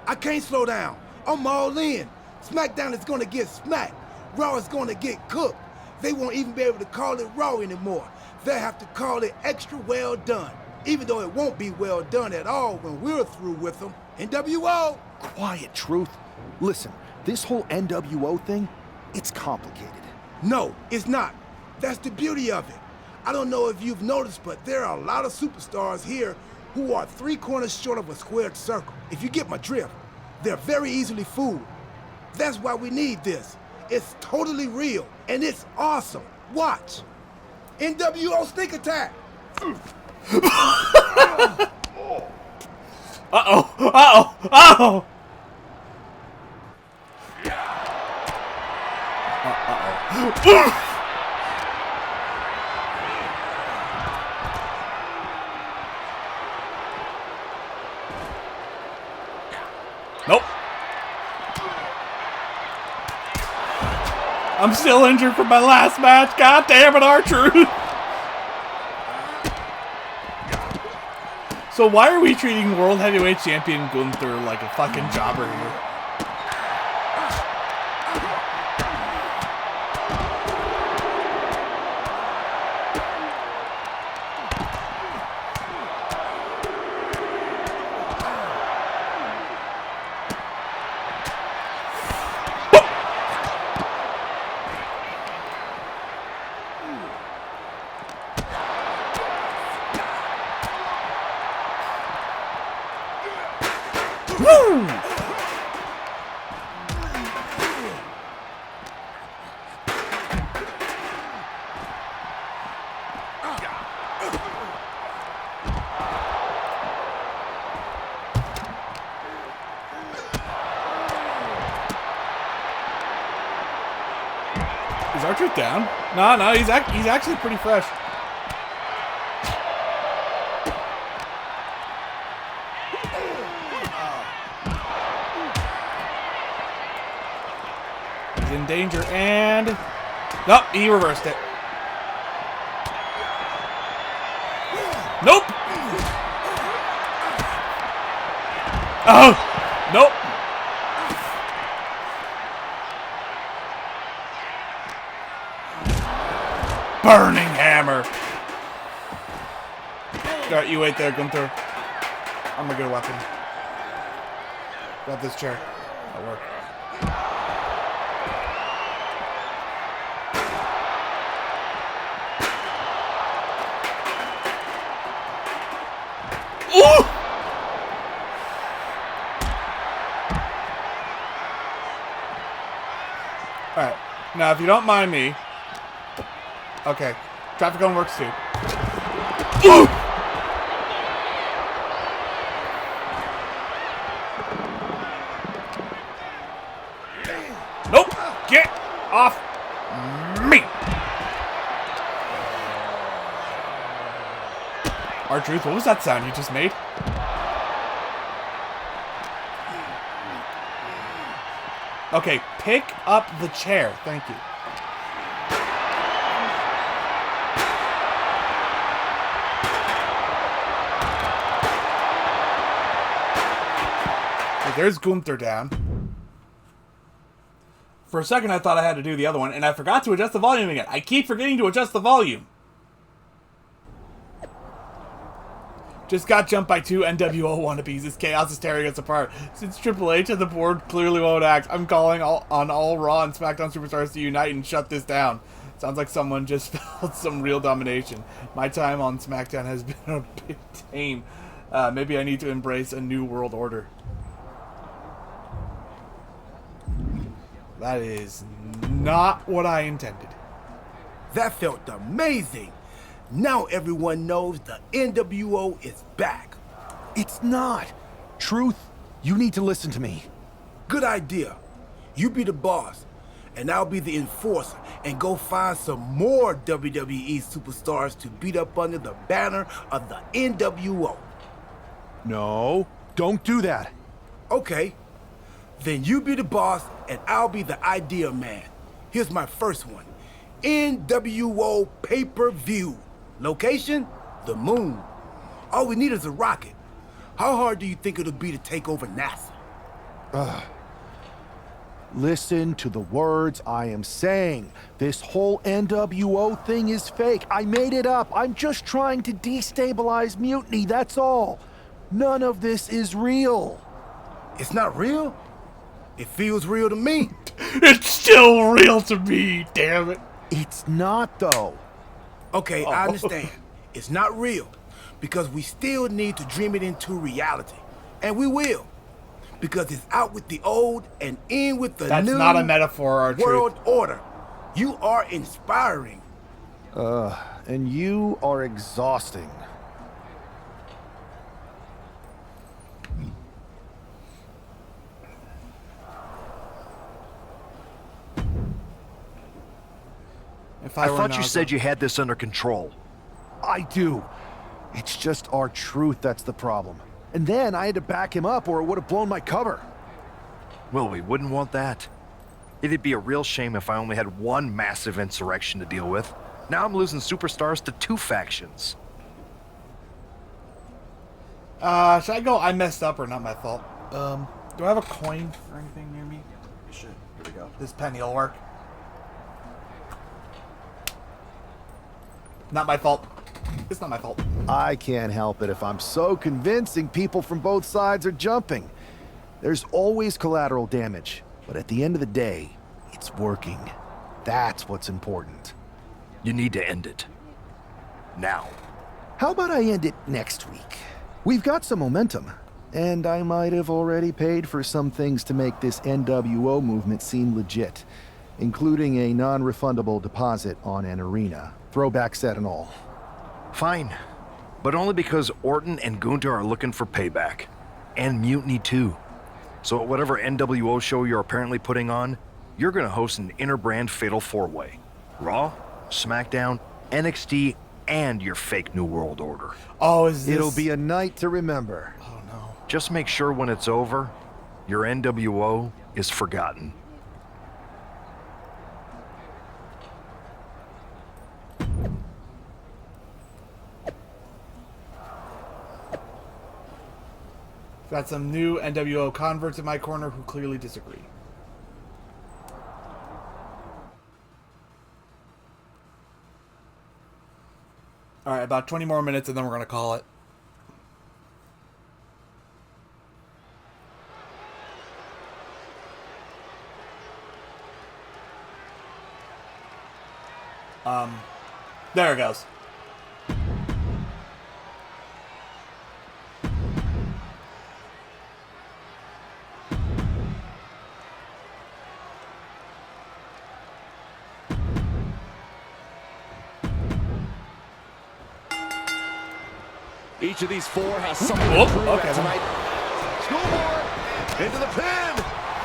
J: I can't slow down. I'm all in. SmackDown is gonna get smacked. Raw is gonna get cooked. They won't even be able to call it Raw anymore. They'll have to call it Extra Well Done. Even though it won't be well done at all when we're through with them. NWO!
E: Quiet, Truth. Listen, this whole NWO thing, it's complicated.
J: No, it's not. That's the beauty of it. I don't know if you've noticed, but there are a lot of superstars here who are 3 corners short of a squared circle. If you get my drift, they're very easily fooled. That's why we need this. It's totally real, and it's awesome. Watch. NWO Sneak Attack!
A: Uh-oh. Uh-oh. Uh-oh. Uh-oh. Nope. I'm still injured from my last match. God damn it, R-Truth. So why are we treating World Heavyweight Champion Gunther like a fucking jobber here? Woo! Is R-Truth down? No, he's actually pretty fresh. He's in danger, and nope, he reversed it. Nope. Oh, nope. Burning hammer. Alright, you wait there, Gunther. I'm gonna get a weapon. Grab this chair. That'll work. Ooh! Alright, now if you don't mind me. Okay, traffic cone works too. Ooh! R-Truth, what was that sound you just made? Okay, pick up the chair. Thank you. Okay, there's Gunther down. For a second, I thought I had to do the other one, and I forgot to adjust the volume again. I keep forgetting to adjust the volume. Just got jumped by 2 NWO wannabes. This chaos is tearing us apart. Since Triple H and the board clearly won't act, I'm calling on all Raw and SmackDown superstars to unite and shut this down. Sounds like someone just felt some real domination. My time on SmackDown has been a bit tame. Maybe I need to embrace a new world order. That is not what I intended.
J: That felt amazing. Now everyone knows the NWO is back.
E: It's not. Truth, you need to listen to me.
J: Good idea. You be the boss, and I'll be the enforcer, and go find some more WWE superstars to beat up under the banner of the NWO.
E: No, don't do that.
J: Okay. Then you be the boss, and I'll be the idea man. Here's my first one. NWO pay-per-view. Location? The moon. All we need is a rocket. How hard do you think it'll be to take over NASA?
E: Listen to the words I am saying. This whole NWO thing is fake. I made it up. I'm just trying to destabilize Mutiny, that's all. None of this is real.
J: It's not real? It feels real to me.
A: It's still real to me, damn it.
E: It's not, though.
J: Okay, I understand. It's not real, because we still need to dream it into reality. And we will. Because it's out with the old and in with the new.
A: That's not a metaphor, R-Truth.
J: World order. You are inspiring.
E: And you are exhausting.
D: I thought you said you had this under control.
E: I do. It's just R-Truth that's the problem. And then I had to back him up or it would have blown my cover.
D: Well, we wouldn't want that. It'd be a real shame if I only had one massive insurrection to deal with. Now I'm losing superstars to 2 factions.
A: Should I go I messed up or not my fault? Do I have a coin or anything near me? I should. Here we go. This penny will work. Not my fault. It's not my fault.
E: I can't help it if I'm so convincing people from both sides are jumping. There's always collateral damage, but at the end of the day, it's working. That's what's important.
D: You need to end it. Now.
E: How about I end it next week? We've got some momentum, and I might have already paid for some things to make this NWO movement seem legit, including a non-refundable deposit on an arena. Throwback set and all.
D: Fine. But only because Orton and Gunther are looking for payback. And Mutiny too. So at whatever NWO show you're apparently putting on, you're gonna host an inter-brand fatal 4-way. Raw, SmackDown, NXT, and your fake New World Order.
A: Oh, is this...
E: It'll be a night to remember.
A: Oh, no.
D: Just make sure when it's over, your NWO is forgotten.
A: Got some new NWO converts in my corner who clearly disagree. Alright, about 20 more minutes and then we're going to call it. There it goes.
O: Each of these 4 has something to prove tonight. Schoolboy into the pin.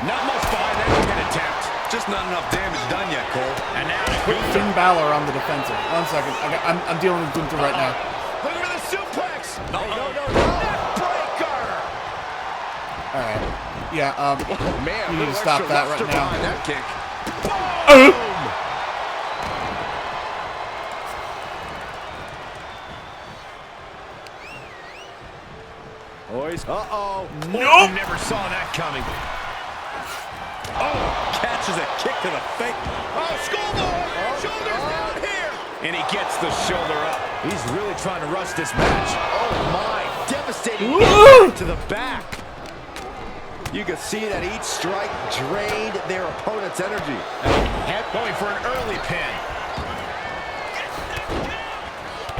C: Not much behind that wicked attempt.
G: Just not enough damage done yet, Cole.
C: And now
A: Put Finn Balor on the defensive. 1 second. I'm dealing with Gunther right now.
O: Look at the suplex.
C: No, Neckbreaker!
A: All right. Yeah.
N: Man,
A: You need to
N: little
A: stop
N: extra
A: that
N: luster
A: right now.
N: behind that kick. Boys. Uh-oh.
C: Nope. Never saw that coming.
G: Oh, catches a kick to the face. Oh, schoolboy! Shoulders down here!
C: And he gets the shoulder up.
N: He's really trying to rush this match. Oh, my. Devastating
A: Woo!
N: impact to the back. You can see that each strike drained their opponent's energy.
C: Head going for an early pin.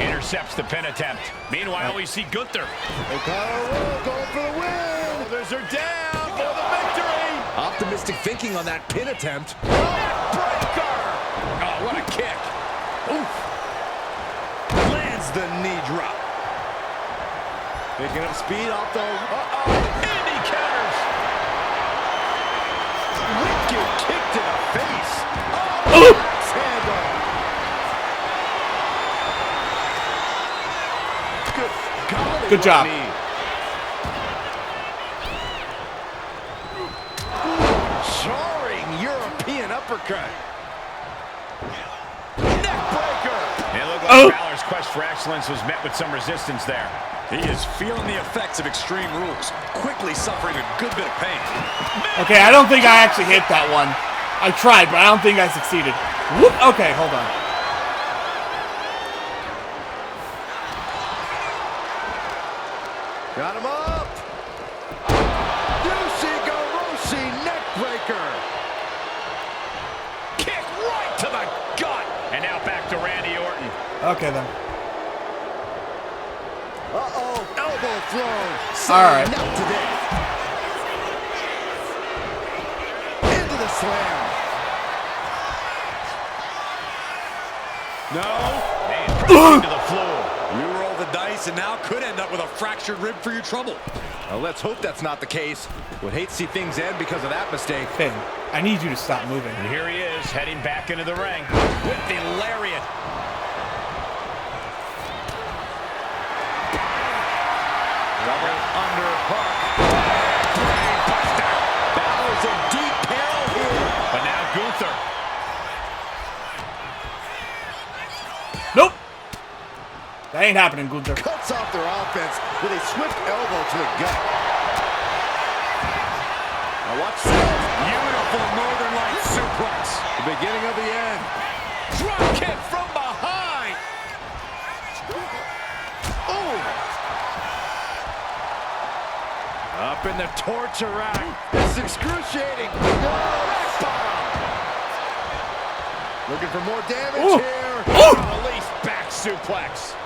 C: Intercepts the pin attempt. Meanwhile, we see Gunther.
N: Going for the win.
C: Shoulders are down for the victory.
N: Optimistic thinking on that pin attempt.
C: Neckbreaker! Oh, what a kick.
N: Oof. Lands the knee drop. Picking up speed off the...
C: And he counters.
N: Wicked kick to the face. Oh, axe handle. Good golly.
A: Good job.
N: Jarring European uppercut.
C: Neckbreaker. It looked like Balor's quest for excellence was met with some resistance there.
G: He is feeling the effects of Extreme Rules, quickly suffering a good bit of pain.
A: Okay, I don't think I actually hit that one. I tried, but I don't think I succeeded. Whoop. Okay, hold on.
N: Got him up. Yushi neckbreaker.
C: Kick right to the gut. And now back to Randy Orton.
A: Okay, then.
N: Uh-oh, elbow thrown.
A: All right.
N: Not today. Into the slam.
G: No.
C: Man, crashing to the floor.
G: You roll the dice and now could end up with a fractured rib for your trouble.
N: Well, let's hope that's not the case. Would hate to see things end because of that mistake.
A: Finn, I need you to stop moving.
C: And here he is, heading back into the ring with the lariat.
N: Double underhook. Brainbuster. Balor's in deep peril here.
C: But now Gunther.
A: Nope. That ain't happening, Gunther.
N: Cuts off their offense with a swift elbow to the gut. Now watch this.
G: Beautiful Northern Lights suplex.
N: The beginning of the end.
C: Drop kick from behind.
N: Oh! Up in the torture rack. This is excruciating. No! Looking for more damage here.
C: Release back suplex.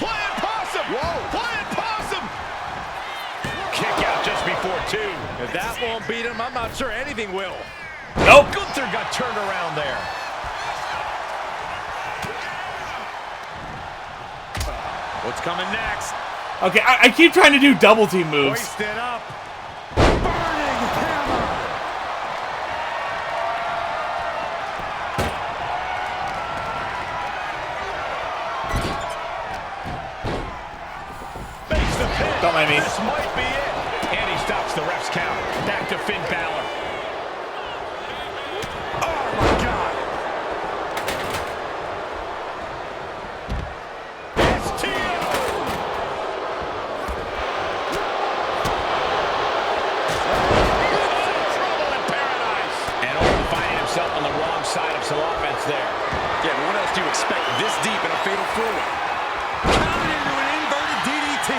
C: Playing possum.
N: Whoa.
C: Playing possum. Kick out just before 2.
N: If that won't beat him, I'm not sure anything will.
A: Nope.
C: Gunther got turned around there. What's coming next?
A: Okay, I keep trying to do double team moves.
C: Hoist it up.
N: Burning hammer.
C: Makes the pin.
A: Don't mind me.
C: This might be it. And he stops the ref's count. Back to Finn Balor. Oh, my God. STO. Trouble in paradise. And Orton finding himself on the wrong side of some offense there.
G: Yeah, but what else do you expect this deep in a fatal four-way? Counted into an inverted DDT.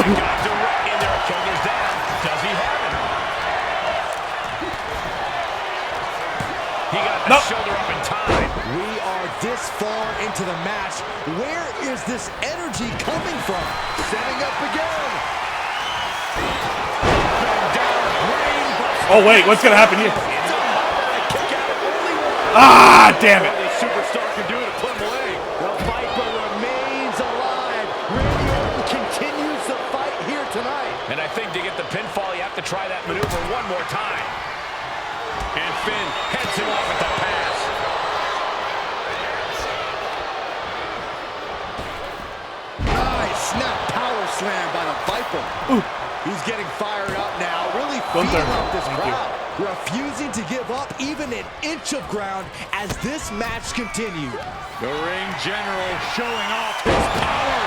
C: Got direct in there. Shoulders down. Does he have it? He got the shoulder up in time.
F: We are this far into the match. Where is this energy coming from?
N: Setting up again.
A: Oh, wait, what's going to happen here? Ah, damn it.
N: Any superstar can do it to put him away. The Viper remains alive. Randy Orton continues the fight here tonight.
C: And I think to get the pinfall, you have to try that maneuver one more time. And Finn heads him off at the pass.
F: Nice snap power slam by the Viper.
A: Ooh.
F: He's getting fired up now, really
A: Don't
F: feeding
A: turn.
F: up this
A: Thank
F: crowd. Refusing to give up even an inch of ground as this match continues.
C: The ring general showing off his power.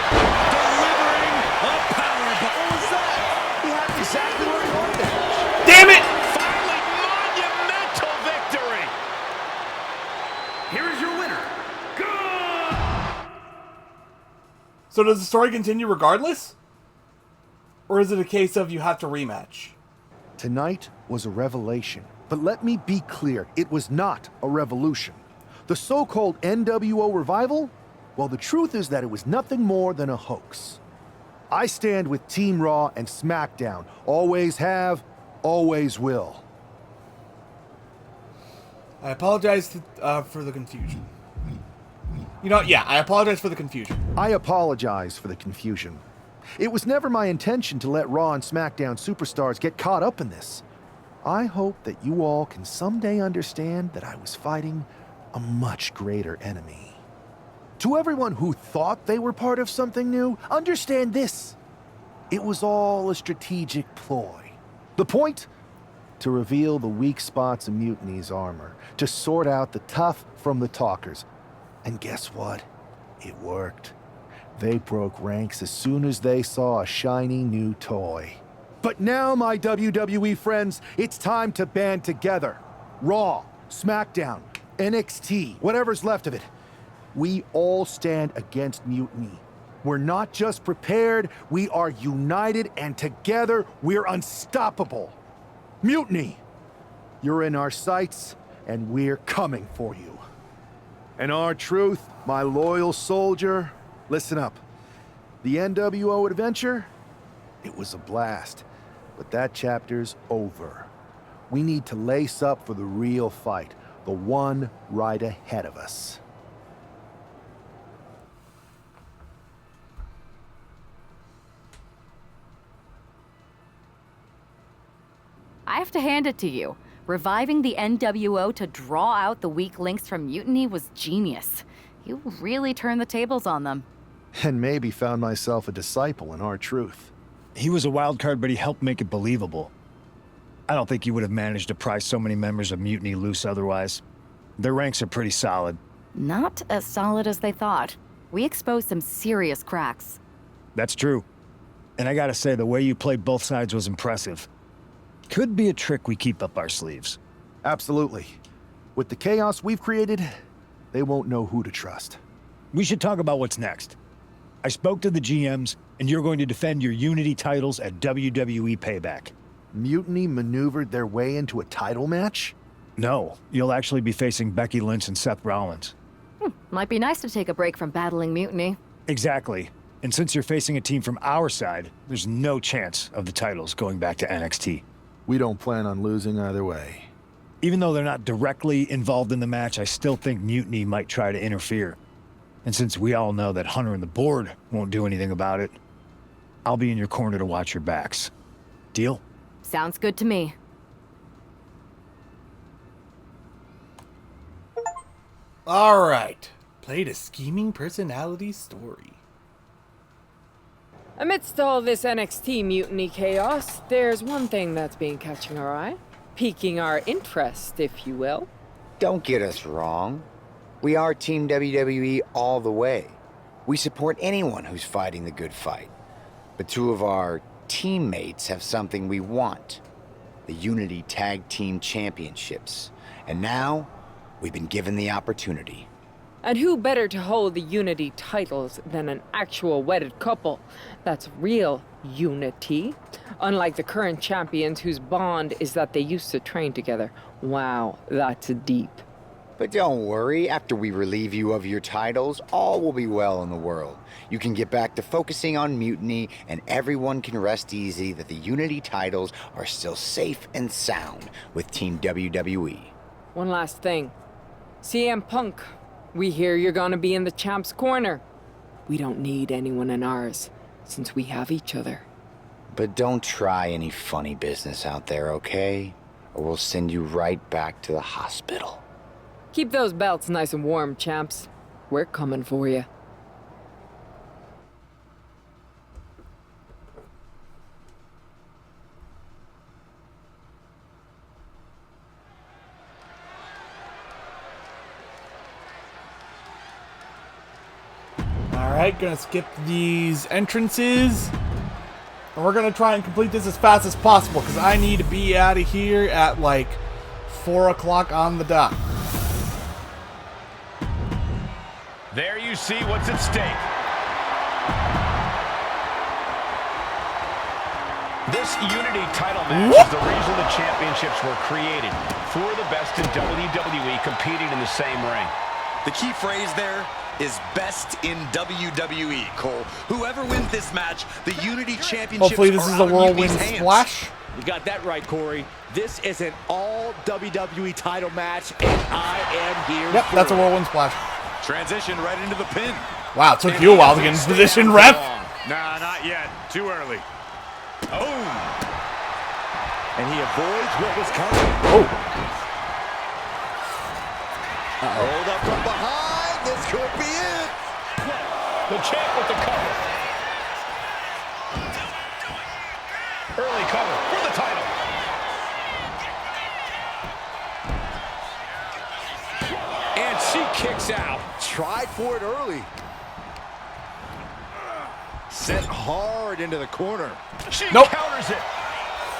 C: Delivering a power bomb.
F: What was that? He had exactly where he wanted it.
A: Damn it!
C: Finally, monumental victory.
T: Here is your winner.
A: So does the story continue regardless? Or is it a case of you have to rematch?
E: Tonight was a revelation. But let me be clear, it was not a revolution. The so-called NWO revival? Well, the truth is that it was nothing more than a hoax. I stand with Team Raw and SmackDown. Always have, always will.
A: I apologize for the confusion. You know, yeah, I apologize for the confusion.
E: I apologize for the confusion. It was never my intention to let Raw and SmackDown superstars get caught up in this. I hope that you all can someday understand that I was fighting a much greater enemy. To everyone who thought they were part of something new, understand this. It was all a strategic ploy. The point? To reveal the weak spots in Mutiny's armor, to sort out the tough from the talkers. And guess what? It worked. They broke ranks as soon as they saw a shiny new toy. But now, my WWE friends, it's time to band together. Raw, SmackDown, NXT, whatever's left of it. We all stand against Mutiny. We're not just prepared, we are united, and together we're unstoppable. Mutiny, you're in our sights, and we're coming for you. And R-Truth, my loyal soldier, listen up. The NWO adventure, it was a blast, but that chapter's over. We need to lace up for the real fight, the one right ahead of us.
I: I have to hand it to you. Reviving the NWO to draw out the weak links from Mutiny was genius. You really turned the tables on them.
E: And maybe found myself a disciple in R-Truth.
M: He was a wild card, but he helped make it believable. I don't think he would have managed to pry so many members of Mutiny loose otherwise. Their ranks are pretty solid.
I: Not as solid as they thought. We exposed some serious cracks.
M: That's true. And I gotta say, the way you played both sides was impressive. Could be a trick we keep up our sleeves.
E: Absolutely. With the chaos we've created, they won't know who to trust.
M: We should talk about what's next. I spoke to the GMs, and you're going to defend your Unity titles at WWE Payback.
E: Mutiny maneuvered their way into a title match?
M: No, you'll actually be facing Becky Lynch and Seth Rollins.
I: Might be nice to take a break from battling Mutiny.
M: Exactly. And since you're facing a team from our side, there's no chance of the titles going back to NXT.
E: We don't plan on losing either way.
M: Even though they're not directly involved in the match, I still think Mutiny might try to interfere. And since we all know that Hunter and the board won't do anything about it, I'll be in your corner to watch your backs. Deal?
I: Sounds good to me.
A: Alright. Played a scheming personality story.
P: Amidst all this NXT mutiny chaos, there's one thing that's been catching our eye. Piquing our interest, if you will.
V: Don't get us wrong. We are Team WWE all the way. We support anyone who's fighting the good fight. But two of our teammates have something we want. The Unity Tag Team Championships. And now, we've been given the opportunity.
P: And who better to hold the Unity titles than an actual wedded couple? That's real unity. Unlike the current champions whose bond is that they used to train together. Wow, that's deep.
V: But don't worry, after we relieve you of your titles, all will be well in the world. You can get back to focusing on Mutiny, and everyone can rest easy that the Unity titles are still safe and sound with Team WWE.
P: One last thing. CM Punk, we hear you're gonna be in the champ's corner. We don't need anyone in ours, since we have each other.
V: But don't try any funny business out there, okay? or we'll send you right back to the hospital.
P: Keep those belts nice and warm, champs. We're coming for you.
A: Alright, gonna skip these entrances. And we're gonna try and complete this as fast as possible, because I need to be out of here at like 4 o'clock on the dot.
C: There you see what's at stake. This Unity title match is the reason the championships were created. For the best in WWE competing in the same ring.
G: The key phrase there is best in WWE, Cole. Whoever wins this match, the Unity Championships
A: Hopefully this
G: are
A: is a
G: out of
A: whirlwind
G: Unity's hands.
A: splash.
O: You got that right, Corey. This is an all WWE title match, and I am here.
A: Yep, that's a whirlwind splash.
G: Transition right into the pin.
A: Wow, it took you a while to get in position, ref.
G: Nah, not yet. Too early. Oh!
O: And he avoids what was coming.
A: Oh.
O: Hold up from behind. This could be it.
C: The champ with the cover. Early cover for the title.
O: And she kicks out. Tried for it early. Sent hard into the corner.
C: She counters it.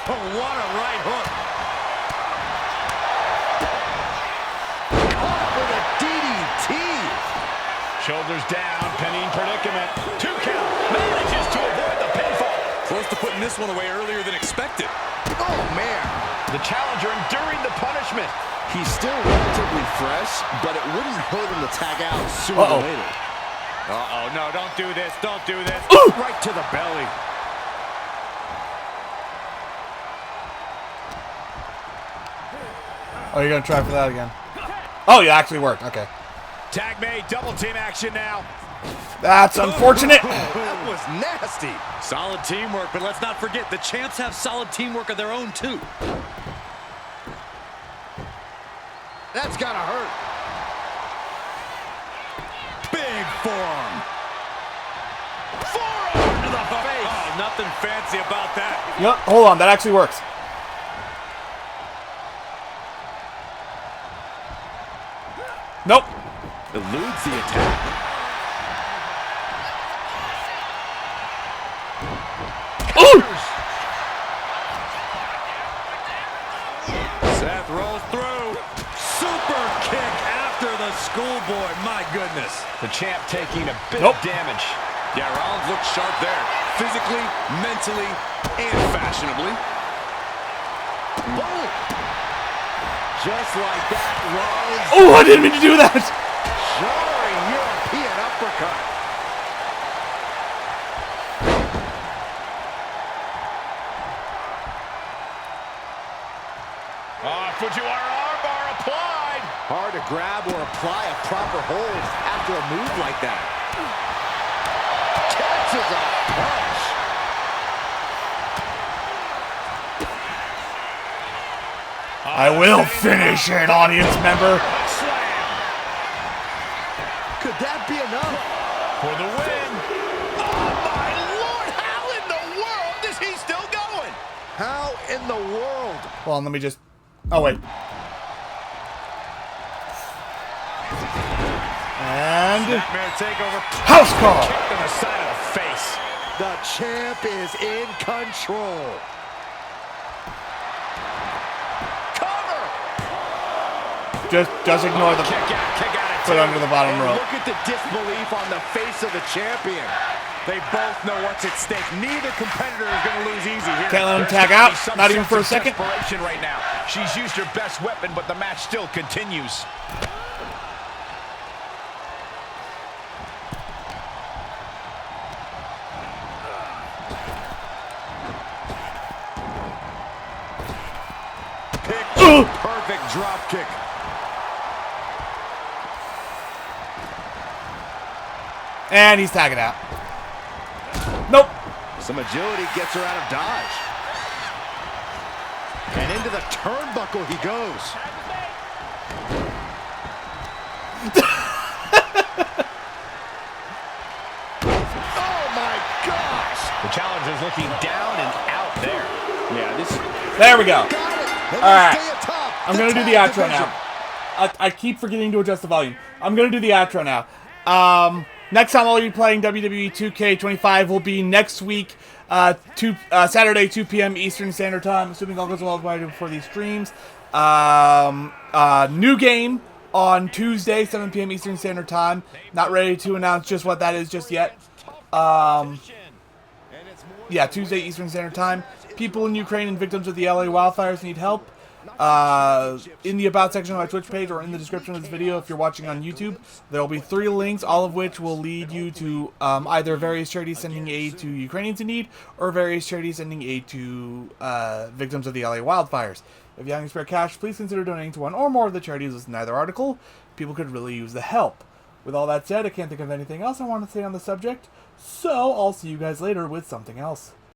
G: Oh, what a right hook.
O: Caught with a DDT.
C: Shoulders down, pinning predicament. 2 count. Manages to avoid the pinfall.
G: Close to putting this one away earlier than expected.
O: Oh, man.
C: The challenger enduring the punishment.
N: He's still relatively fresh, but it wouldn't hurt him to tag out sooner or later.
G: Uh-oh, no, don't do this, don't do this.
A: Ooh.
G: Right to the belly.
A: Oh, you're gonna try for that again. Oh, it actually worked. Okay.
G: Tag made, double team action now.
A: That's unfortunate.
G: That was nasty. Solid teamwork, but let's not forget, the champs have solid teamwork of their own, too.
O: That's gotta hurt.
G: Big forearm. Forearm to the face. Oh, nothing fancy about that.
A: Yep, hold on. That actually works. Nope.
G: Eludes the attack.
A: Ooh!
G: Seth rolls through. Super kick after the schoolboy. My goodness.
C: The champ taking a bit
A: Nope.
C: of damage.
G: Yeah, Rollins looks sharp there. Physically, mentally, and fashionably.
O: Boom. Just like that, Rollins.
A: Oh, I didn't mean to do that.
O: Jarring European uppercut.
C: Fujiwara armbar applied.
O: Hard to grab or apply a proper hold after a move like that. Catches a punch.
A: I will finish it, audience member.
O: Could that be enough?
C: For the win.
O: Oh, my Lord. How in the world is he still going? How in the world?
A: Hold on, let me just... Oh, wait. And...
G: Nightmare takeover.
A: House call!
G: Kick to the side of the face.
O: The champ is in control. Cover!
A: Just ignore the...
G: Kick out
A: Put under the bottom
O: And
A: rope.
O: look at the disbelief on the face of the champion.
G: They both know what's at stake. Neither competitor is going to lose easy here.
A: Can't let him
C: There's
A: tag
C: gotta
A: out.
C: be some
A: Not even
C: sense
A: for a
C: of
A: second.
C: desperation right now. She's used her best weapon, but the match still continues.
G: Perfect drop kick.
A: And he's tagging out. Nope.
O: Some agility gets her out of dodge. And into
N: into the turnbuckle he goes. Oh my gosh!
C: The challenger's looking down and out there.
N: Yeah, this.
A: There we go. All right. I'm going to do the outro now. I keep forgetting to adjust the volume. I'm going to do the outro now. Next time I'll be playing WWE 2K25 will be next week, Saturday, 2 p.m. Eastern Standard Time, assuming all goes well before these streams. New game on Tuesday, 7 p.m. Eastern Standard Time. Not ready to announce just what that is just yet. Yeah, Tuesday, Eastern Standard Time. People in Ukraine and victims of the LA wildfires need help. In the About section of my Twitch page or in the description of this video if you're watching on YouTube, there will be 3 links, all of which will lead you to either various charities sending aid to Ukrainians in need or various charities sending aid to victims of the LA wildfires. If you have any spare cash, please consider donating to one or more of the charities listed in either article. People could really use the help. With all that said, I can't think of anything else I want to say on the subject, so I'll see you guys later with something else.